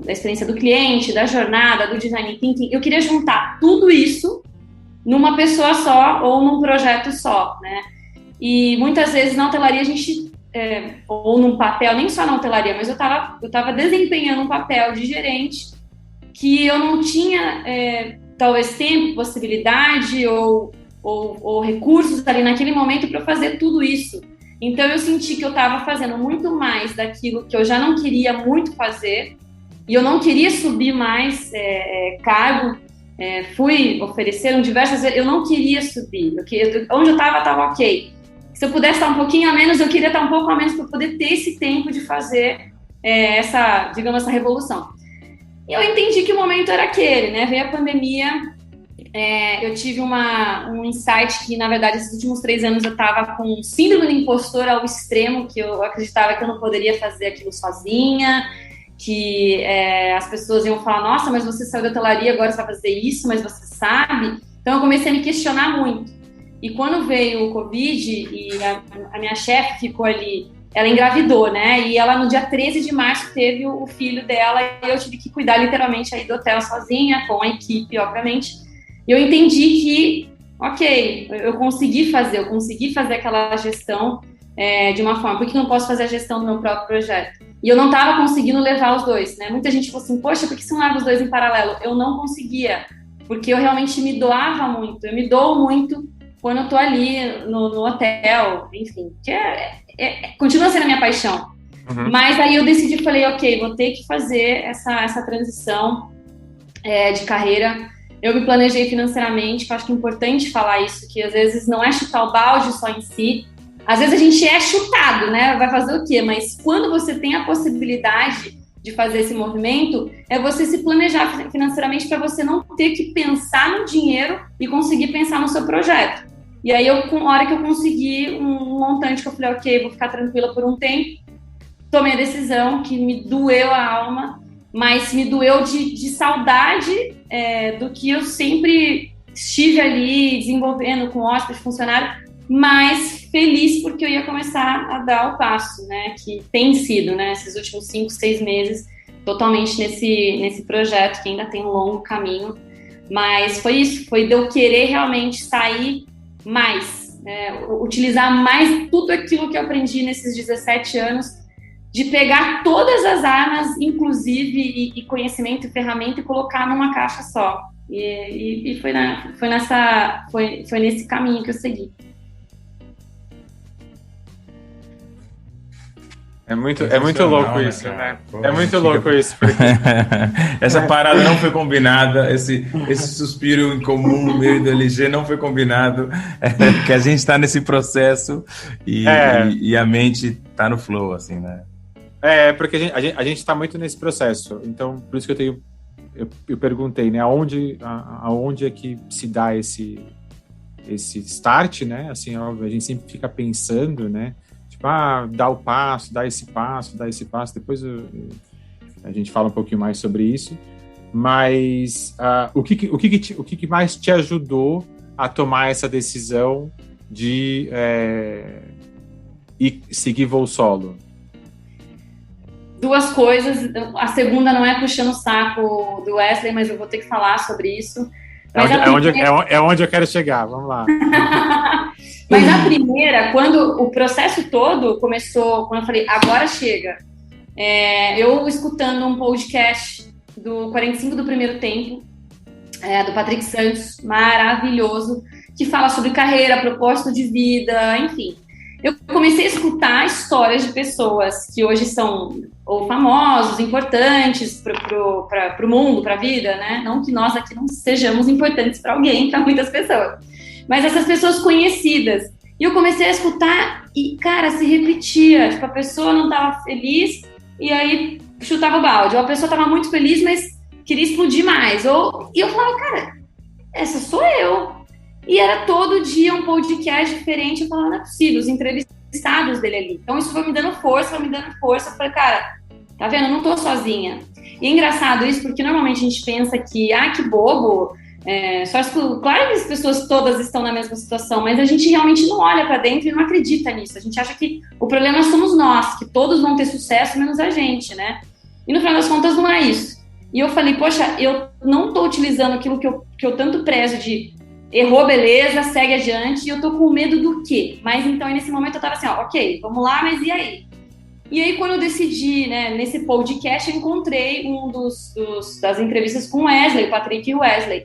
experiência do cliente, da jornada, do design thinking. Eu queria juntar tudo isso numa pessoa só ou num projeto só, né? E muitas vezes na hotelaria a gente, ou num papel, nem só na hotelaria, mas eu tava desempenhando um papel de gerente que eu não tinha talvez tempo, possibilidade ou recursos ali naquele momento para fazer tudo isso. Então eu senti que eu estava fazendo muito mais daquilo que eu já não queria muito fazer, e eu não queria subir mais cargo. Fui ofereceram diversas vezes, eu não queria subir, onde eu estava ok. Se eu pudesse estar um pouquinho a menos, eu queria estar um pouco a menos para poder ter esse tempo de fazer essa revolução. E eu entendi que o momento era aquele, né? Veio a pandemia, eu tive um insight que, na verdade, esses últimos 3 anos eu estava com síndrome do impostor ao extremo, que eu acreditava que eu não poderia fazer aquilo sozinha, que as pessoas iam falar, nossa, mas você saiu da hotelaria, agora você vai fazer isso, mas você sabe? Então eu comecei a me questionar muito. E quando veio o Covid e a minha chefe ficou ali, ela engravidou, né? E ela no dia 13 de março teve o filho dela e eu tive que cuidar literalmente aí do hotel sozinha, com a equipe, obviamente. E eu entendi que, ok, eu consegui fazer aquela gestão de uma forma, por que não posso fazer a gestão do meu próprio projeto? E eu não estava conseguindo levar os dois, né? Muita gente falou assim, poxa, por que você não leva os dois em paralelo? Eu não conseguia, porque eu realmente me doava muito, eu me dou muito quando eu tô ali no hotel, enfim, que continua sendo a minha paixão. Uhum. Mas aí eu decidi, falei, ok, vou ter que fazer essa transição de carreira. Eu me planejei financeiramente, que eu acho que é importante falar isso, que às vezes não é chutar o balde só em si. Às vezes a gente é chutado, né? Vai fazer o quê? Mas quando você tem a possibilidade de fazer esse movimento, é você se planejar financeiramente para você não ter que pensar no dinheiro e conseguir pensar no seu projeto. E aí, na hora que eu consegui um montante que eu falei, ok, vou ficar tranquila por um tempo, tomei a decisão que me doeu a alma, mas me doeu de saudade do que eu sempre estive ali desenvolvendo com hóspede, funcionário, mas feliz porque eu ia começar a dar o passo, né, que tem sido, né, esses últimos 5, 6 meses, totalmente nesse projeto, que ainda tem um longo caminho, mas foi isso, foi de eu querer realmente sair mais, utilizar mais tudo aquilo que eu aprendi nesses 17 anos, de pegar todas as armas, inclusive, e conhecimento e ferramenta, e colocar numa caixa só. E foi nesse caminho que eu segui. É muito louco isso, né? É muito louco isso. Porque... Essa parada não foi combinada, esse suspiro em comum no meio do LG não foi combinado, que a gente está nesse processo e a mente está no flow, assim, né? Porque a gente está muito nesse processo, então por isso que eu perguntei, né? Aonde é que se dá esse start, né? Assim, óbvio, a gente sempre fica pensando, né? Tipo, dá o passo, dá esse passo, depois a gente fala um pouquinho mais sobre isso, mas o que mais te ajudou a tomar essa decisão de seguir voo solo? 2 coisas, a segunda não é puxando o saco do Wesley, mas eu vou ter que falar sobre isso. Mas é onde eu quero chegar, vamos lá. Mas a primeira, quando o processo todo começou, quando eu falei, agora chega, eu escutando um podcast do 45 do Primeiro Tempo, do Patrick Santos, maravilhoso, que fala sobre carreira, propósito de vida, enfim. Eu comecei a escutar histórias de pessoas que hoje são ou famosos, importantes para o mundo, para a vida, né? Não que nós aqui não sejamos importantes para alguém, para muitas pessoas. Mas essas pessoas conhecidas. E eu comecei a escutar e, cara, se repetia. Tipo, a pessoa não estava feliz e aí chutava o balde. Ou a pessoa estava muito feliz, mas queria explodir mais. E eu falava, cara, essa sou eu. E era todo dia um podcast diferente. Eu falava, não é possível, os entrevistados dele ali. Então isso foi me dando força. Eu falei, cara, tá vendo? Eu não tô sozinha. E é engraçado isso, porque normalmente a gente pensa que, que bobo. Claro que as pessoas todas estão na mesma situação, mas a gente realmente não olha para dentro e não acredita nisso. A gente acha que o problema somos nós, que todos vão ter sucesso menos a gente, né? E no final das contas não é isso. E eu falei, poxa, eu não tô utilizando aquilo que eu tanto prezo de errou, beleza, segue adiante, e eu tô com medo do quê? Mas então nesse momento eu tava assim, ok, vamos lá, mas e aí? E aí, quando eu decidi, né, nesse podcast, eu encontrei das entrevistas com o Wesley, o Patrick e o Wesley.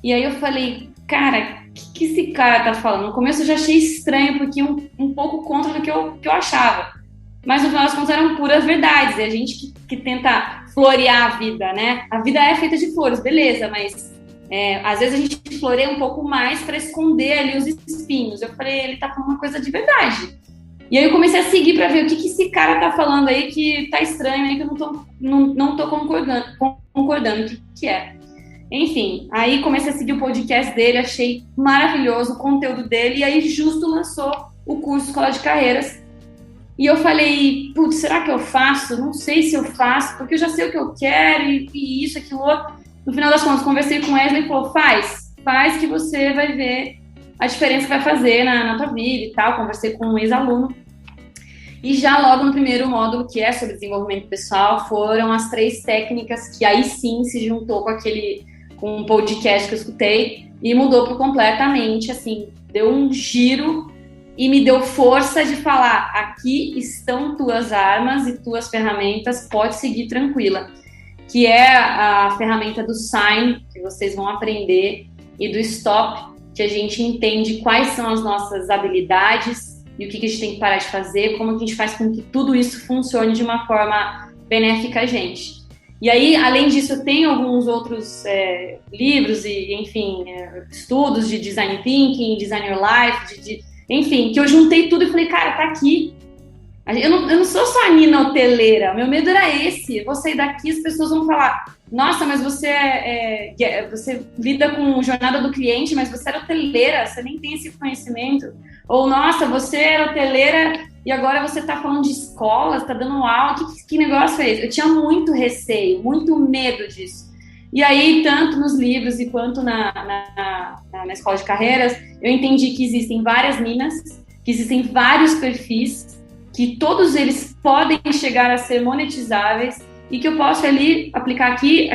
E aí eu falei, cara, o que esse cara tá falando? No começo eu já achei estranho, porque um pouco contra do que eu achava. Mas no final das contas eram puras verdades. É a gente que tenta florear a vida, né? A vida é feita de flores, beleza, mas às vezes a gente floreia um pouco mais para esconder ali os espinhos. Eu falei, ele tá falando uma coisa de verdade. E aí eu comecei a seguir para ver o que esse cara tá falando aí que tá estranho aí, que eu não tô concordando o que é. Enfim, aí comecei a seguir o podcast dele, achei maravilhoso o conteúdo dele, e aí justo lançou o curso Escola de Carreiras. E eu falei, putz, será que eu faço? Não sei se eu faço, porque eu já sei o que eu quero, e isso, aquilo outro. No final das contas, conversei com o Wesley e falou, faz que você vai ver a diferença que vai fazer na tua vida e tal. Conversei com um ex-aluno. E já logo no primeiro módulo, que é sobre desenvolvimento pessoal, foram as 3 técnicas que aí sim se juntou com um podcast que eu escutei e mudou completamente, assim, deu um giro e me deu força de falar, aqui estão tuas armas e tuas ferramentas, pode seguir tranquila, que é a ferramenta do Sign, que vocês vão aprender, e do Stop, que a gente entende quais são as nossas habilidades e o que a gente tem que parar de fazer, como que a gente faz com que tudo isso funcione de uma forma benéfica a gente. E aí, além disso, eu tenho alguns outros livros e, enfim, estudos de Design Thinking, Design Your Life, enfim, que eu juntei tudo e falei, cara, tá aqui. Eu não sou só a Nina hoteleira, meu medo era esse. Eu vou sair daqui, as pessoas vão falar, nossa, mas você você lida com jornada do cliente, mas você era hoteleira, você nem tem esse conhecimento. Ou, nossa, você era hoteleira e agora você está falando de escola, está dando aula, que negócio é esse? Eu tinha muito receio, muito medo disso. E aí, tanto nos livros e quanto na escola de carreiras, eu entendi que existem várias Ninas, que existem vários perfis, que todos eles podem chegar a ser monetizáveis e que eu posso ali aplicar aqui,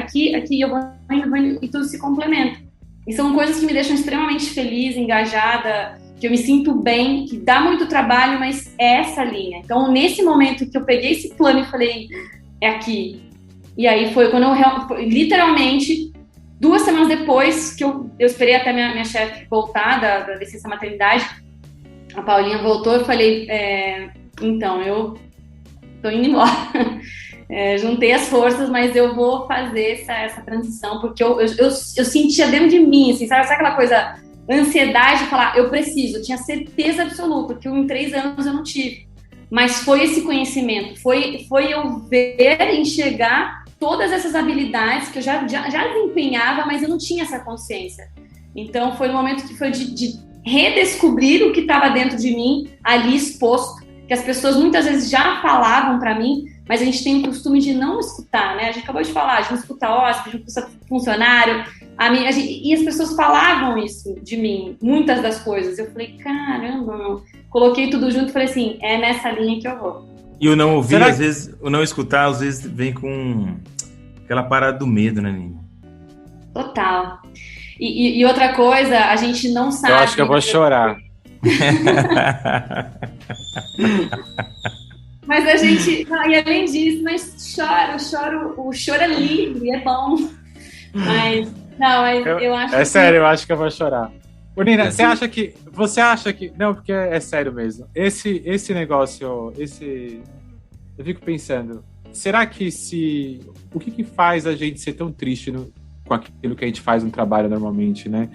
e eu vou indo, e tudo se complementa. E são coisas que me deixam extremamente feliz, engajada, que eu me sinto bem, que dá muito trabalho, mas é essa linha. Então, nesse momento que eu peguei esse plano e falei, é aqui. E aí foi quando eu, literalmente, 2 semanas depois, que eu esperei até minha chefe voltar da licença maternidade, a Paulinha voltou, eu falei, então, eu tô indo embora. Juntei as forças, mas eu vou fazer essa transição, porque eu sentia dentro de mim, assim, sabe aquela coisa, ansiedade de falar, eu preciso, eu tinha certeza absoluta, que em 3 anos eu não tive. Mas foi esse conhecimento, foi eu ver, enxergar todas essas habilidades que eu já desempenhava, mas eu não tinha essa consciência. Então, foi um momento que foi de redescobrir o que estava dentro de mim, ali exposto, que as pessoas muitas vezes já falavam para mim, mas a gente tem o costume de não escutar, né? A gente acabou de falar, a gente não escuta hóspede, a gente não escuta funcionário, e as pessoas falavam isso de mim, muitas das coisas. Eu falei, caramba, meu. Coloquei tudo junto e falei assim, é nessa linha que eu vou. E o não ouvir, às vezes, o não escutar, às vezes vem com aquela parada do medo, né, Nina? Total. E outra coisa, a gente não sabe... Eu acho que eu vou chorar. Mas a gente... E além disso, mas o choro é livre, é bom. Mas, eu acho que... É sério, eu acho que eu vou chorar. Ô, Nina, você acha que... Não, porque é sério mesmo. Esse negócio, eu fico pensando, será que o que faz a gente ser tão triste com aquilo que a gente faz no trabalho normalmente, né?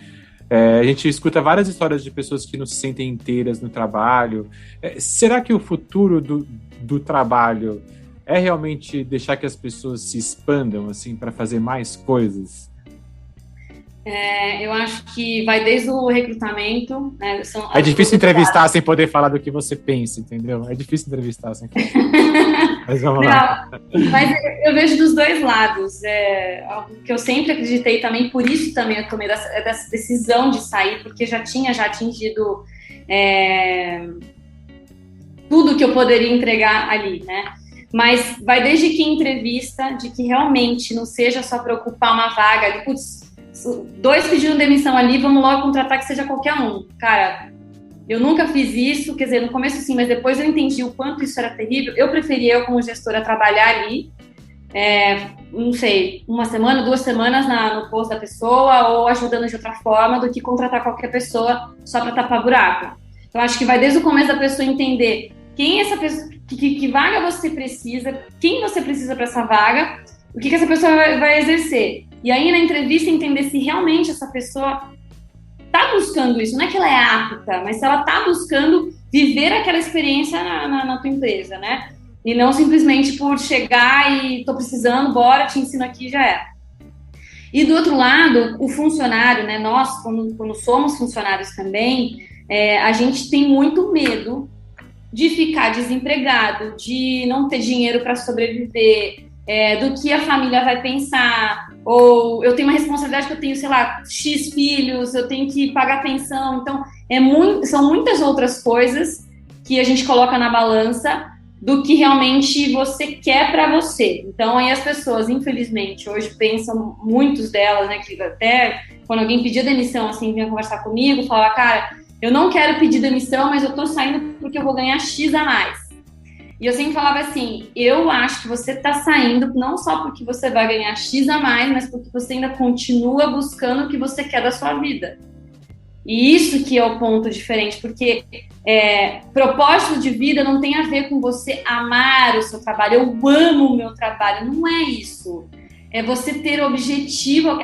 A gente escuta várias histórias de pessoas que não se sentem inteiras no trabalho. Será que o futuro do trabalho é realmente deixar que as pessoas se expandam, assim, para fazer mais coisas? Eu acho que vai desde o recrutamento, né? É difícil entrevistar sem poder falar do que você pensa, entendeu? É difícil entrevistar sem falar. Mas vamos lá. Mas eu vejo dos dois lados. Algo que eu sempre acreditei também, por isso também eu tomei dessa decisão de sair, porque já tinha atingido tudo que eu poderia entregar ali, né? Mas vai desde que entrevista, de que realmente não seja só para ocupar uma vaga ali, putz, 2 pediram demissão ali, vamos logo contratar que seja qualquer um. Cara, eu nunca fiz isso, quer dizer, no começo sim, mas depois eu entendi o quanto isso era terrível. Eu preferia, eu como gestora, trabalhar ali, não sei, 1 semana, 2 semanas no posto da pessoa ou ajudando de outra forma do que contratar qualquer pessoa só para tapar buraco. Então, acho que vai desde o começo da pessoa entender quem essa pessoa, que vaga você precisa, quem você precisa para essa vaga, o que essa pessoa vai exercer. E aí, na entrevista, entender se realmente essa pessoa está buscando isso. Não é que ela é apta, mas se ela está buscando viver aquela experiência na tua empresa, né? E não simplesmente por chegar e tô precisando, bora, te ensino aqui, já é. E do outro lado, o funcionário, né? Nós, quando somos funcionários também, a gente tem muito medo de ficar desempregado, de não ter dinheiro para sobreviver, do que a família vai pensar, ou eu tenho uma responsabilidade que eu tenho, sei lá, X filhos, eu tenho que pagar pensão. Então, são muitas outras coisas que a gente coloca na balança do que realmente você quer para você. Então, aí as pessoas, infelizmente, hoje pensam, muitos delas, né, que até quando alguém pedia demissão, assim, vinha conversar comigo, falava, cara, eu não quero pedir demissão, mas eu tô saindo porque eu vou ganhar X a mais. E eu sempre falava assim, eu acho que você tá saindo não só porque você vai ganhar X a mais, mas porque você ainda continua buscando o que você quer da sua vida. E isso que é o ponto diferente, porque propósito de vida não tem a ver com você amar o seu trabalho, eu amo o meu trabalho, não é isso. É você ter objetivo,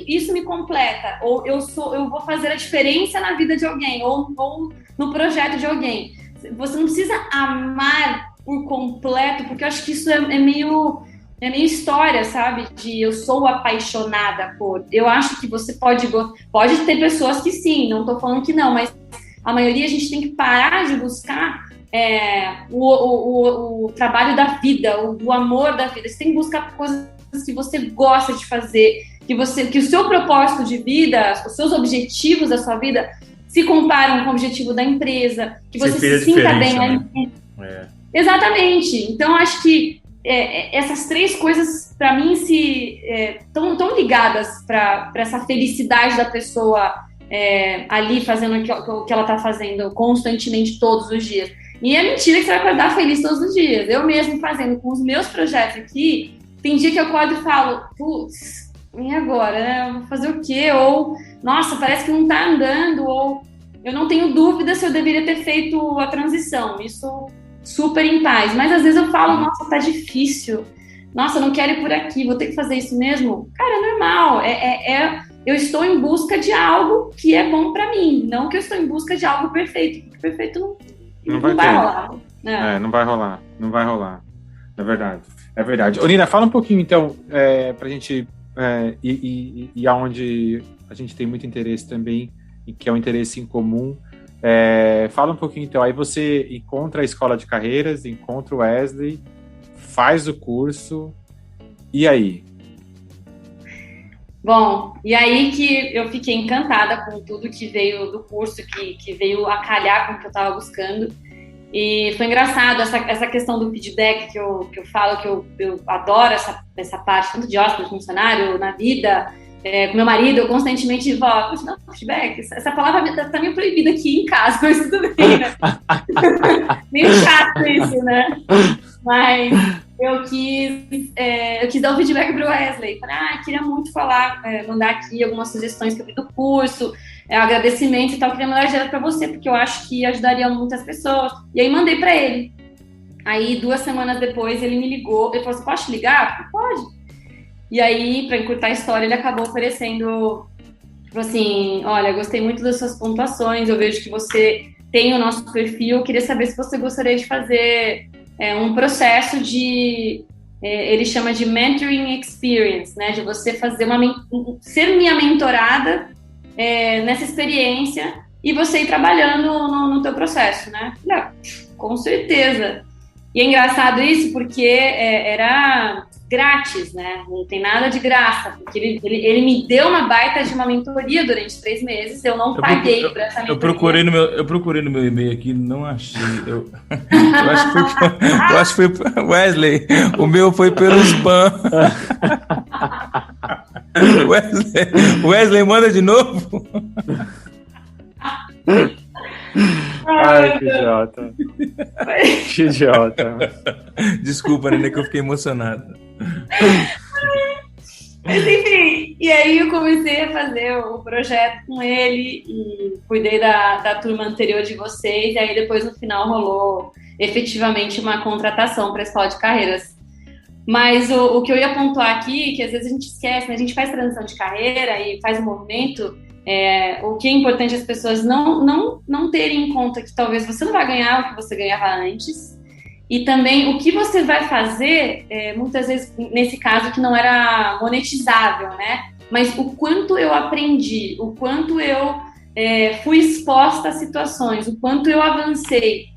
isso me completa, ou eu vou fazer a diferença na vida de alguém, ou no projeto de alguém. Você não precisa amar por completo, porque eu acho que isso é meio história, sabe? De eu sou apaixonada por. Eu acho que você pode ter pessoas que sim, não tô falando que não, mas a maioria a gente tem que parar de buscar o trabalho da vida, o amor da vida. Você tem que buscar coisas que você gosta de fazer, que o seu propósito de vida, os seus objetivos da sua vida se comparam com o objetivo da empresa, que você se sinta bem. Né? Exatamente. Então, acho que essas 3 coisas, para mim, estão ligadas para essa felicidade da pessoa ali fazendo o que ela está fazendo constantemente todos os dias. E é mentira que você vai acordar feliz todos os dias. Eu mesmo fazendo com os meus projetos aqui, tem dia que eu acordo e falo, putz, e agora, né? Vou fazer o quê? Ou, nossa, parece que não tá andando, ou eu não tenho dúvida se eu deveria ter feito a transição. Isso super em paz. Mas às vezes eu falo, nossa, tá difícil. Nossa, eu não quero ir por aqui, vou ter que fazer isso mesmo. Cara, é normal. Eu estou em busca de algo que é bom pra mim, não que eu estou em busca de algo perfeito, porque perfeito não vai rolar. Não vai rolar. É verdade. Nina, fala um pouquinho, então, pra gente e aonde a gente tem muito interesse também, e que é um interesse em comum. Fala um pouquinho, então, aí você encontra a escola de carreiras, encontra o Wesley, faz o curso, e aí? Bom, e aí que eu fiquei encantada com tudo que veio do curso, que veio a calhar com o que eu estava buscando. E foi engraçado essa questão do feedback que eu falo, que eu adoro essa parte, tanto de hóspede, funcionário, na vida, com meu marido, eu constantemente falo, não, feedback, essa palavra tá meio proibida aqui em casa, mas tudo bem, né? Meio chato isso, né? Mas eu quis dar um feedback pro Wesley. Falei, queria muito falar, mandar aqui algumas sugestões que eu vi do curso, agradecimento e tal, queria mandar direto para você, porque eu acho que ajudaria muitas pessoas. E aí mandei para ele. Aí 2 semanas depois ele me ligou, ele falou assim, posso te ligar? Pode. E aí, para encurtar a história, ele acabou oferecendo, falou assim, olha, gostei muito das suas pontuações, eu vejo que você tem o nosso perfil, eu queria saber se você gostaria de fazer um processo de, ele chama de mentoring experience, né? De você fazer ser minha mentorada nessa experiência e você ir trabalhando no teu processo, né? Não, com certeza. E é engraçado isso porque era grátis, né? Não tem nada de graça, porque ele me deu uma baita de uma mentoria durante 3 meses, eu não paguei por essa mentoria. Eu procurei no meu e-mail aqui, não achei. Eu acho que foi Wesley, o meu foi pelo spam. Wesley, manda de novo. Ai, que idiota. Que idiota. Desculpa, Nina, que eu fiquei emocionado. Mas enfim, e aí eu comecei a fazer o projeto com ele e cuidei da turma anterior de vocês, e aí depois no final rolou efetivamente uma contratação para a Escola de Carreiras. Mas o que eu ia pontuar aqui, que às vezes a gente esquece, né? A gente faz transição de carreira e faz um movimento, o que é importante as pessoas não terem em conta que talvez você não vai ganhar o que você ganhava antes, e também o que você vai fazer, muitas vezes, nesse caso, que não era monetizável, né? Mas o quanto eu aprendi, o quanto eu fui exposta a situações, o quanto eu avancei,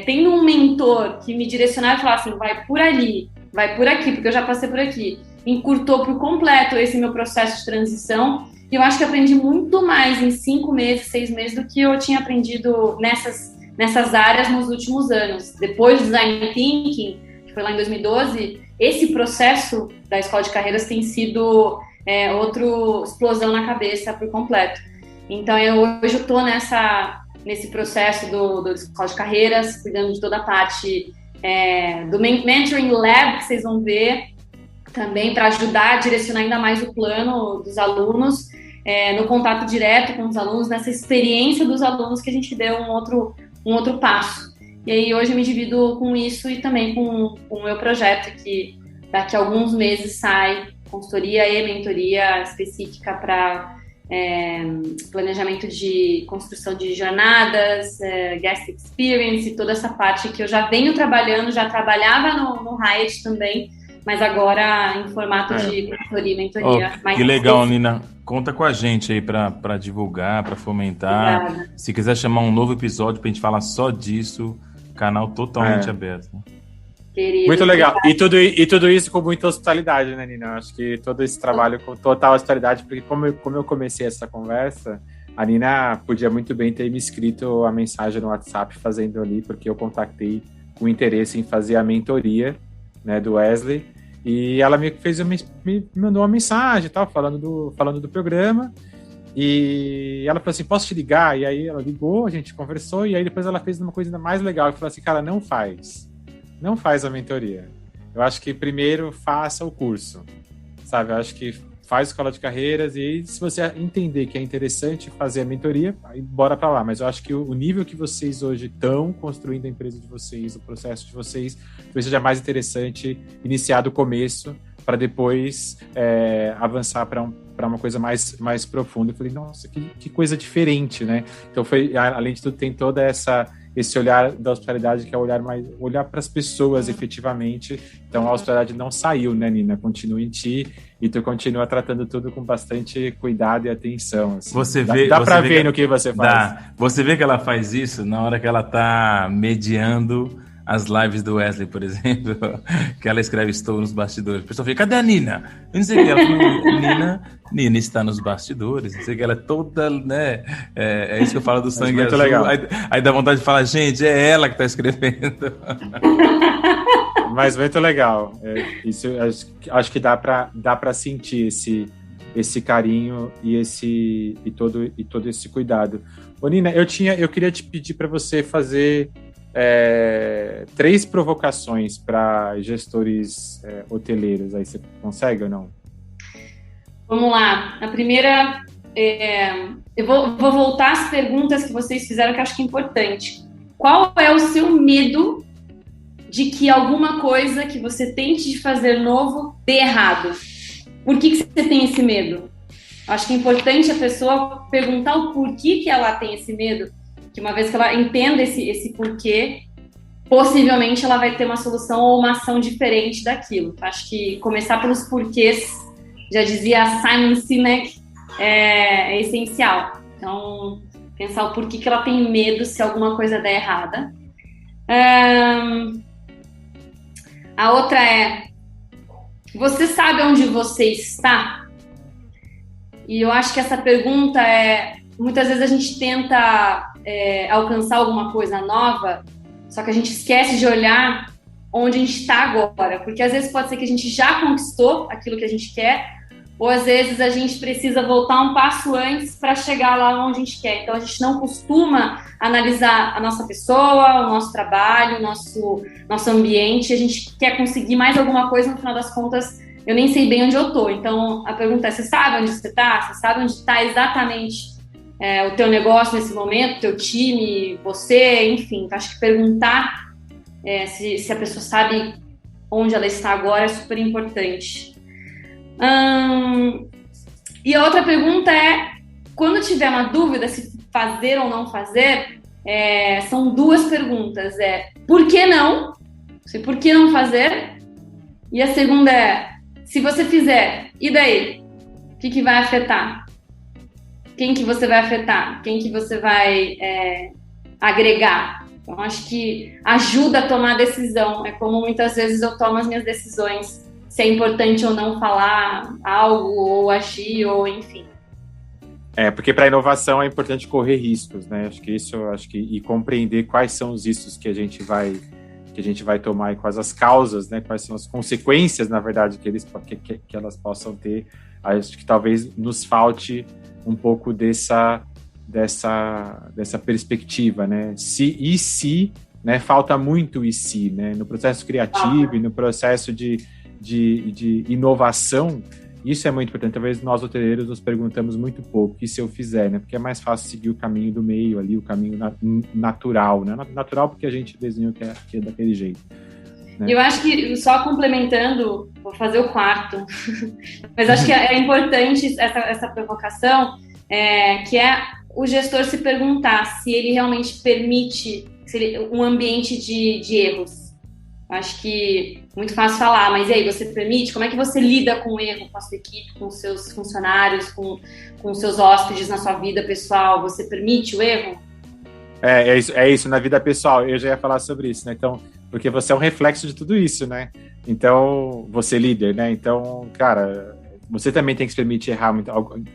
tendo um mentor que me direcionava e falava assim, vai por ali, vai por aqui, porque eu já passei por aqui. Encurtou por completo esse meu processo de transição, e eu acho que aprendi muito mais em 5 meses, 6 meses, do que eu tinha aprendido nessas áreas nos últimos anos. Depois do Design Thinking, que foi lá em 2012, esse processo da Escola de Carreiras tem sido outra explosão na cabeça por completo. Então, hoje eu estou nesse processo do Escola de Carreiras, cuidando de toda a parte do Mentoring Lab, que vocês vão ver, também para ajudar a direcionar ainda mais o plano dos alunos, no contato direto com os alunos, nessa experiência dos alunos que a gente deu um outro passo. E aí hoje eu me divido com isso e também com o meu projeto, que daqui a alguns meses sai consultoria e mentoria específica para planejamento de construção de jornadas, guest experience e toda essa parte que eu já venho trabalhando, já trabalhava no Hyatt também, mas agora em formato de consultoria e mentoria. Que legal, Nina. Conta com a gente aí para divulgar, para fomentar. Obrigada. Se quiser chamar um novo episódio para a gente falar só disso, canal totalmente aberto. Querido, muito legal. E tudo isso com muita hospitalidade, né, Nina? Acho que todo esse trabalho com total hospitalidade, porque como eu comecei essa conversa, a Nina podia muito bem ter me escrito a mensagem no WhatsApp fazendo ali, porque eu contactei com interesse em fazer a mentoria, né, do Wesley. E ela me mandou uma mensagem, tal, falando do programa. E ela falou assim, posso te ligar? E aí ela ligou, a gente conversou, e aí depois ela fez uma coisa ainda mais legal. Ela falou assim, cara, não faz a mentoria. Eu acho que primeiro faça o curso, sabe? Eu acho que faz escola de carreiras e se você entender que é interessante fazer a mentoria, aí bora para lá. Mas eu acho que o nível que vocês hoje estão construindo a empresa de vocês, o processo de vocês, talvez seja mais interessante iniciar do começo para depois avançar para uma coisa mais profunda. Eu falei, nossa, que coisa diferente, né? Então além de tudo, tem toda esse olhar da hospitalidade, que é olhar para as pessoas efetivamente. Então a hospitalidade não saiu, né, Nina? Continua em ti e tu continua tratando tudo com bastante cuidado e atenção. Assim. Dá para ver no que você faz. Você vê que ela faz isso na hora que ela está mediando as lives do Wesley, por exemplo, que ela escreve estou nos bastidores. O pessoal fica, cadê a Nina? Eu não sei o que. Ela fala, Nina está nos bastidores. Não sei o que. Ela é toda, né? É isso que eu falo do sangue azul. Legal. Aí dá vontade de falar, gente, é ela que está escrevendo. Mas muito legal. Isso, acho que dá para sentir esse carinho e todo esse cuidado. Ô, Nina, eu queria te pedir para você fazer 3 provocações para gestores hoteleiros. Aí você consegue ou não? Vamos lá. A primeira, eu vou voltar às perguntas que vocês fizeram, que eu acho que é importante. Qual é o seu medo de que alguma coisa que você tente de fazer novo dê errado? Por que você tem esse medo? Acho que é importante a pessoa perguntar o porquê que ela tem esse medo, que uma vez que ela entenda esse porquê, possivelmente ela vai ter uma solução ou uma ação diferente daquilo. Acho que começar pelos porquês, já dizia Simon Sinek, é essencial. Então, pensar o porquê que ela tem medo se alguma coisa der errada. A outra é: você sabe onde você está? E eu acho que essa pergunta muitas vezes a gente tenta alcançar alguma coisa nova, só que a gente esquece de olhar onde a gente está agora, porque às vezes pode ser que a gente já conquistou aquilo que a gente quer, ou às vezes a gente precisa voltar um passo antes para chegar lá onde a gente quer. Então a gente não costuma analisar a nossa pessoa, o nosso trabalho, o nosso ambiente. A gente quer conseguir mais alguma coisa, no final das contas eu nem sei bem onde eu tô. Então a pergunta é: você sabe onde você está? Você sabe onde está exatamente o teu negócio nesse momento, o teu time, você, enfim. Acho que perguntar se a pessoa sabe onde ela está agora é super importante. E a outra pergunta é: quando tiver uma dúvida se fazer ou não fazer, são duas perguntas. Por que não? Por que não fazer? E a segunda é: se você fizer, e daí? O que vai afetar? Quem que você vai afetar? Quem que você vai agregar? Então, acho que ajuda a tomar decisão. É como muitas vezes eu tomo as minhas decisões, se é importante ou não falar algo, ou agir, ou enfim. Porque para a inovação é importante correr riscos, né? E compreender quais são os riscos que a gente vai tomar e quais as causas, né? Quais são as consequências, na verdade, que elas possam ter. Acho que talvez nos falte um pouco dessa perspectiva, né? Se, né? Falta muito e se, né? No processo criativo e no processo de inovação, isso é muito importante. Talvez nós hoteleiros nos perguntamos muito pouco: e se eu fizer, né? Porque é mais fácil seguir o caminho do meio ali, o caminho natural, né? Natural porque a gente desenhou que é daquele jeito, né? Eu acho que, só complementando, vou fazer o quarto, mas acho que é importante essa provocação, que é o gestor se perguntar se ele realmente permite um ambiente de erros. Acho que muito fácil falar, mas e aí, você permite? Como é que você lida com o erro, com a sua equipe, com os seus funcionários, com os seus hóspedes na sua vida pessoal? Você permite o erro? É isso, na vida pessoal, eu já ia falar sobre isso, né? Então, porque você é um reflexo de tudo isso, né? Então, você é líder, né? Então, cara, você também tem que se permitir errar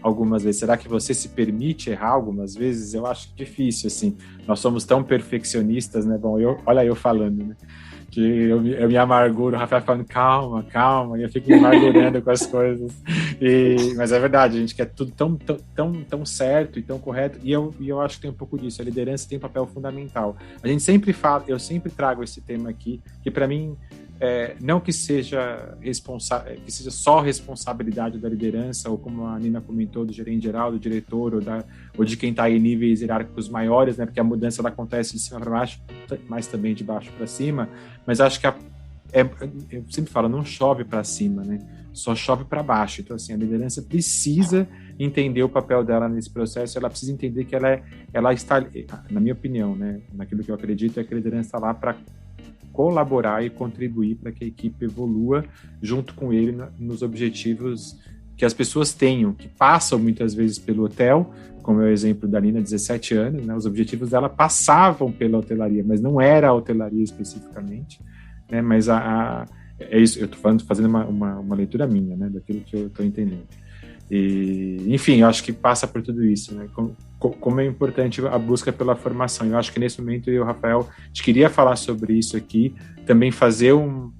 algumas vezes. Será que você se permite errar algumas vezes? Eu acho difícil, assim. Nós somos tão perfeccionistas, né? Bom, olha eu falando, né? Que eu me amarguro, o Rafael falando calma, e eu fico me amargurando com as coisas. Mas é verdade, a gente quer tudo tão certo e tão correto, e eu acho que tem um pouco disso. A liderança tem um papel fundamental. A gente sempre fala, eu sempre trago esse tema aqui, que para mim, não que seja só responsabilidade da liderança, ou como a Nina comentou, do gerente geral, do diretor, ou de quem está em níveis hierárquicos maiores, né? Porque a mudança ela acontece de cima para baixo, mas também de baixo para cima. Mas acho que eu sempre falo, não chove para cima, né? Só chove para baixo. Então, assim, a liderança precisa entender o papel dela nesse processo. Ela precisa entender que ela está, na minha opinião, né? Naquilo que eu acredito, é que a liderança está lá para colaborar e contribuir para que a equipe evolua junto com ele nos objetivos que as pessoas tenham, que passam muitas vezes pelo hotel, como é o exemplo da Nina, 17 anos, né? Os objetivos dela passavam pela hotelaria, mas não era a hotelaria especificamente, né? Mas é isso, eu estou fazendo uma leitura minha, né? Daquilo que eu estou entendendo. E, enfim, eu acho que passa por tudo isso, né? Como é importante a busca pela formação. Eu acho que nesse momento eu e o Rafael, a gente queria falar sobre isso aqui, também fazer uma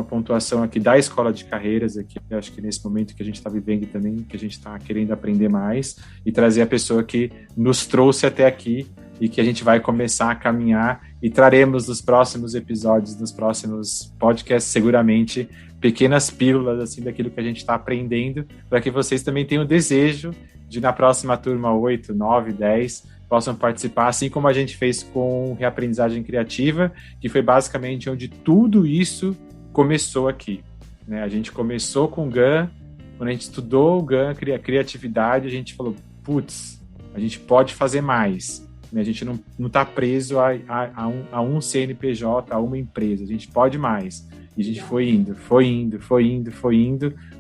pontuação aqui da escola de carreiras aqui. Eu acho que nesse momento que a gente está vivendo também, que a gente está querendo aprender mais, e trazer a pessoa que nos trouxe até aqui e que a gente vai começar a caminhar, e traremos nos próximos episódios, nos próximos podcasts, seguramente, pequenas pílulas assim, daquilo que a gente está aprendendo, para que vocês também tenham o desejo de, na próxima turma 8, 9, 10, possam participar, assim como a gente fez com Reaprendizagem Criativa, que foi basicamente onde tudo isso começou aqui, né? A gente começou com o GAN, quando a gente estudou o GAN, a criatividade, a gente falou, putz, a gente pode fazer mais. né? A gente não está preso a um CNPJ, a uma empresa. A gente pode mais. E a gente foi indo.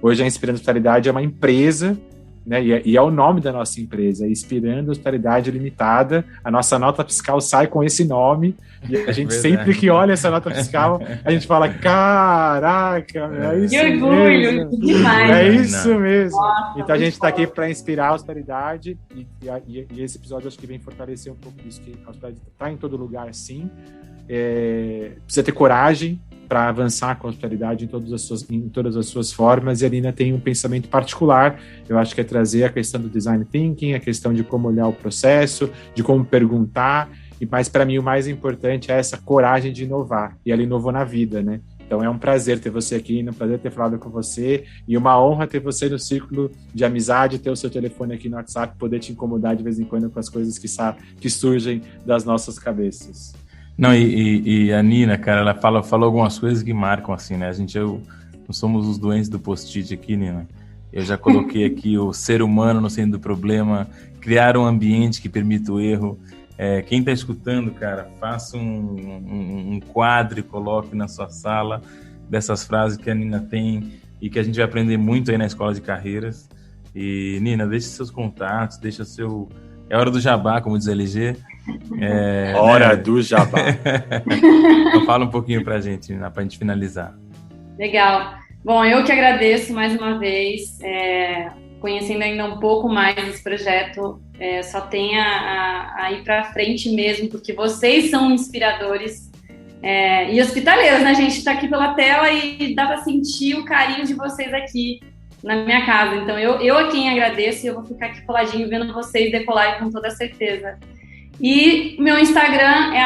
Hoje a Inspirando Hospitalidade é uma empresa, né? E é o nome da nossa empresa, é Inspirando Hospitalidade Limitada. A nossa nota fiscal sai com esse nome. E a gente sempre que olha essa nota fiscal, a gente fala, caraca, é isso mesmo. Que orgulho, demais. É isso mesmo. Nossa, então a gente está aqui para inspirar a hospitalidade e esse episódio acho que vem fortalecer um pouco isso, que a hospitalidade está em todo lugar, sim. Precisa ter coragem para avançar com a hospitalidade em todas as suas formas, e a Nina tem um pensamento particular, eu acho que é trazer a questão do design thinking, a questão de como olhar o processo, de como perguntar, mas para mim o mais importante é essa coragem de inovar, e ela inovou na vida, né? Então é um prazer ter você aqui, um prazer ter falado com você, e uma honra ter você no círculo de amizade, ter o seu telefone aqui no WhatsApp, poder te incomodar de vez em quando com as coisas que surgem das nossas cabeças. Não, e a Nina, cara, ela falou algumas coisas que marcam, assim, né? Nós somos os doentes do post-it aqui, Nina. Eu já coloquei aqui o ser humano no centro do problema, criar um ambiente que permita o erro. Quem está escutando, cara, faça um quadro e coloque na sua sala dessas frases que a Nina tem e que a gente vai aprender muito aí na Escola de Carreiras. E, Nina, deixe seus contatos, deixa seu... É hora do jabá, como diz a LG. Hora do jabá. Então fala um pouquinho pra gente, Nina, pra gente finalizar. Legal. Bom, eu que agradeço mais uma vez, conhecendo ainda um pouco mais esse projeto, só tem a ir pra frente mesmo, porque vocês são inspiradores e hospitaleiros, né, gente? Tá aqui pela tela e dá pra sentir o carinho de vocês aqui na minha casa. Então, eu a quem agradeço, e eu vou ficar aqui coladinho vendo vocês decolarem com toda certeza. E meu Instagram é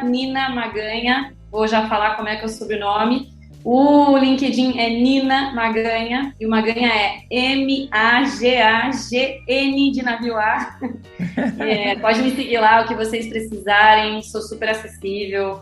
@NinaMaganha, vou já falar como é que é o sobrenome. O LinkedIn é Nina Maganha, e o Maganha é M-A-G-A-G-N de navio A. Pode me seguir lá, o que vocês precisarem, sou super acessível.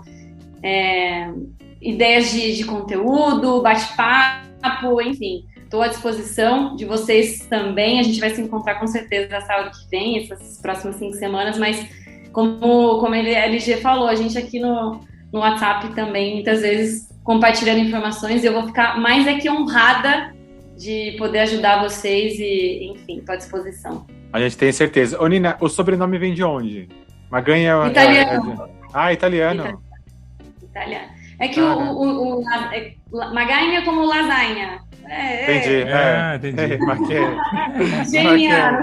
Ideias de conteúdo, bate-papo, enfim. Estou à disposição de vocês também. A gente vai se encontrar com certeza na sábado que vem, essas próximas 5 semanas, mas como a LG falou, a gente aqui no WhatsApp também, muitas vezes, compartilhando informações, e eu vou ficar mais que honrada de poder ajudar vocês e, enfim, estou à disposição. A gente tem certeza. Ô, Nina, o sobrenome vem de onde? Maganha... Italiano. Italiano. Italiano. É que o Maganha é como lasanha. Entendi. Genial.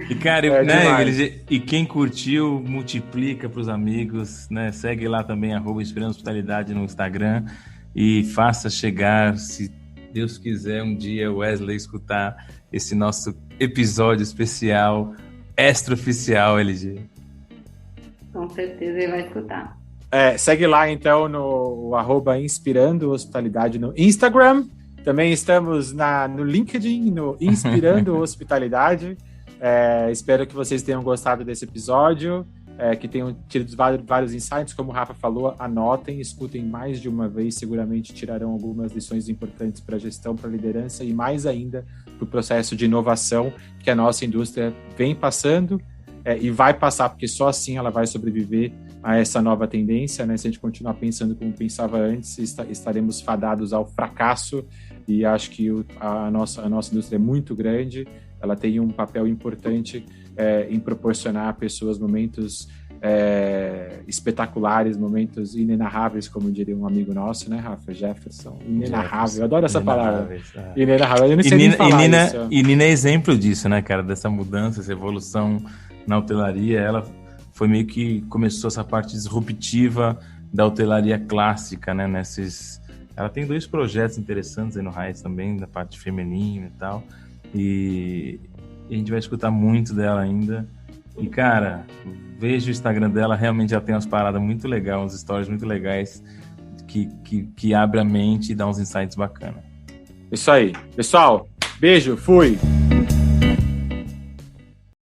E, cara, e quem curtiu, multiplica para os amigos, né? Segue lá também, @Inspirando Hospitalidade no Instagram, e faça chegar, se Deus quiser, um dia o Wesley escutar esse nosso episódio especial, extraoficial, LG. Com certeza ele vai escutar. Segue lá, então, no @Inspirando Hospitalidade no Instagram. Também estamos no LinkedIn, no Inspirando Hospitalidade. Espero que vocês tenham gostado desse episódio, que tenham tido vários insights. Como o Rafa falou, anotem, escutem mais de uma vez. Seguramente tirarão algumas lições importantes para a gestão, para a liderança e mais ainda para o processo de inovação que a nossa indústria vem passando e vai passar, porque só assim ela vai sobreviver a essa nova tendência, né? Se a gente continuar pensando como pensava antes, estaremos fadados ao fracasso, e acho que a nossa indústria é muito grande, ela tem um papel importante em proporcionar a pessoas momentos espetaculares, momentos inenarráveis, como diria um amigo nosso, né, Rafa? Jefferson. Inenarrável, eu adoro essa palavra. Inenarrável, eu não sei nem falar isso. E Nina é exemplo disso, né, cara? Dessa mudança, essa evolução na hotelaria. Ela foi meio que começou essa parte disruptiva da hotelaria clássica, né? Ela tem 2 projetos interessantes aí no Raiz também, da parte feminina e tal. E a gente vai escutar muito dela ainda. E, cara, veja o Instagram dela, realmente ela tem umas paradas muito legais, umas stories muito legais que abre a mente e dá uns insights bacanas. Isso aí. Pessoal, beijo, fui!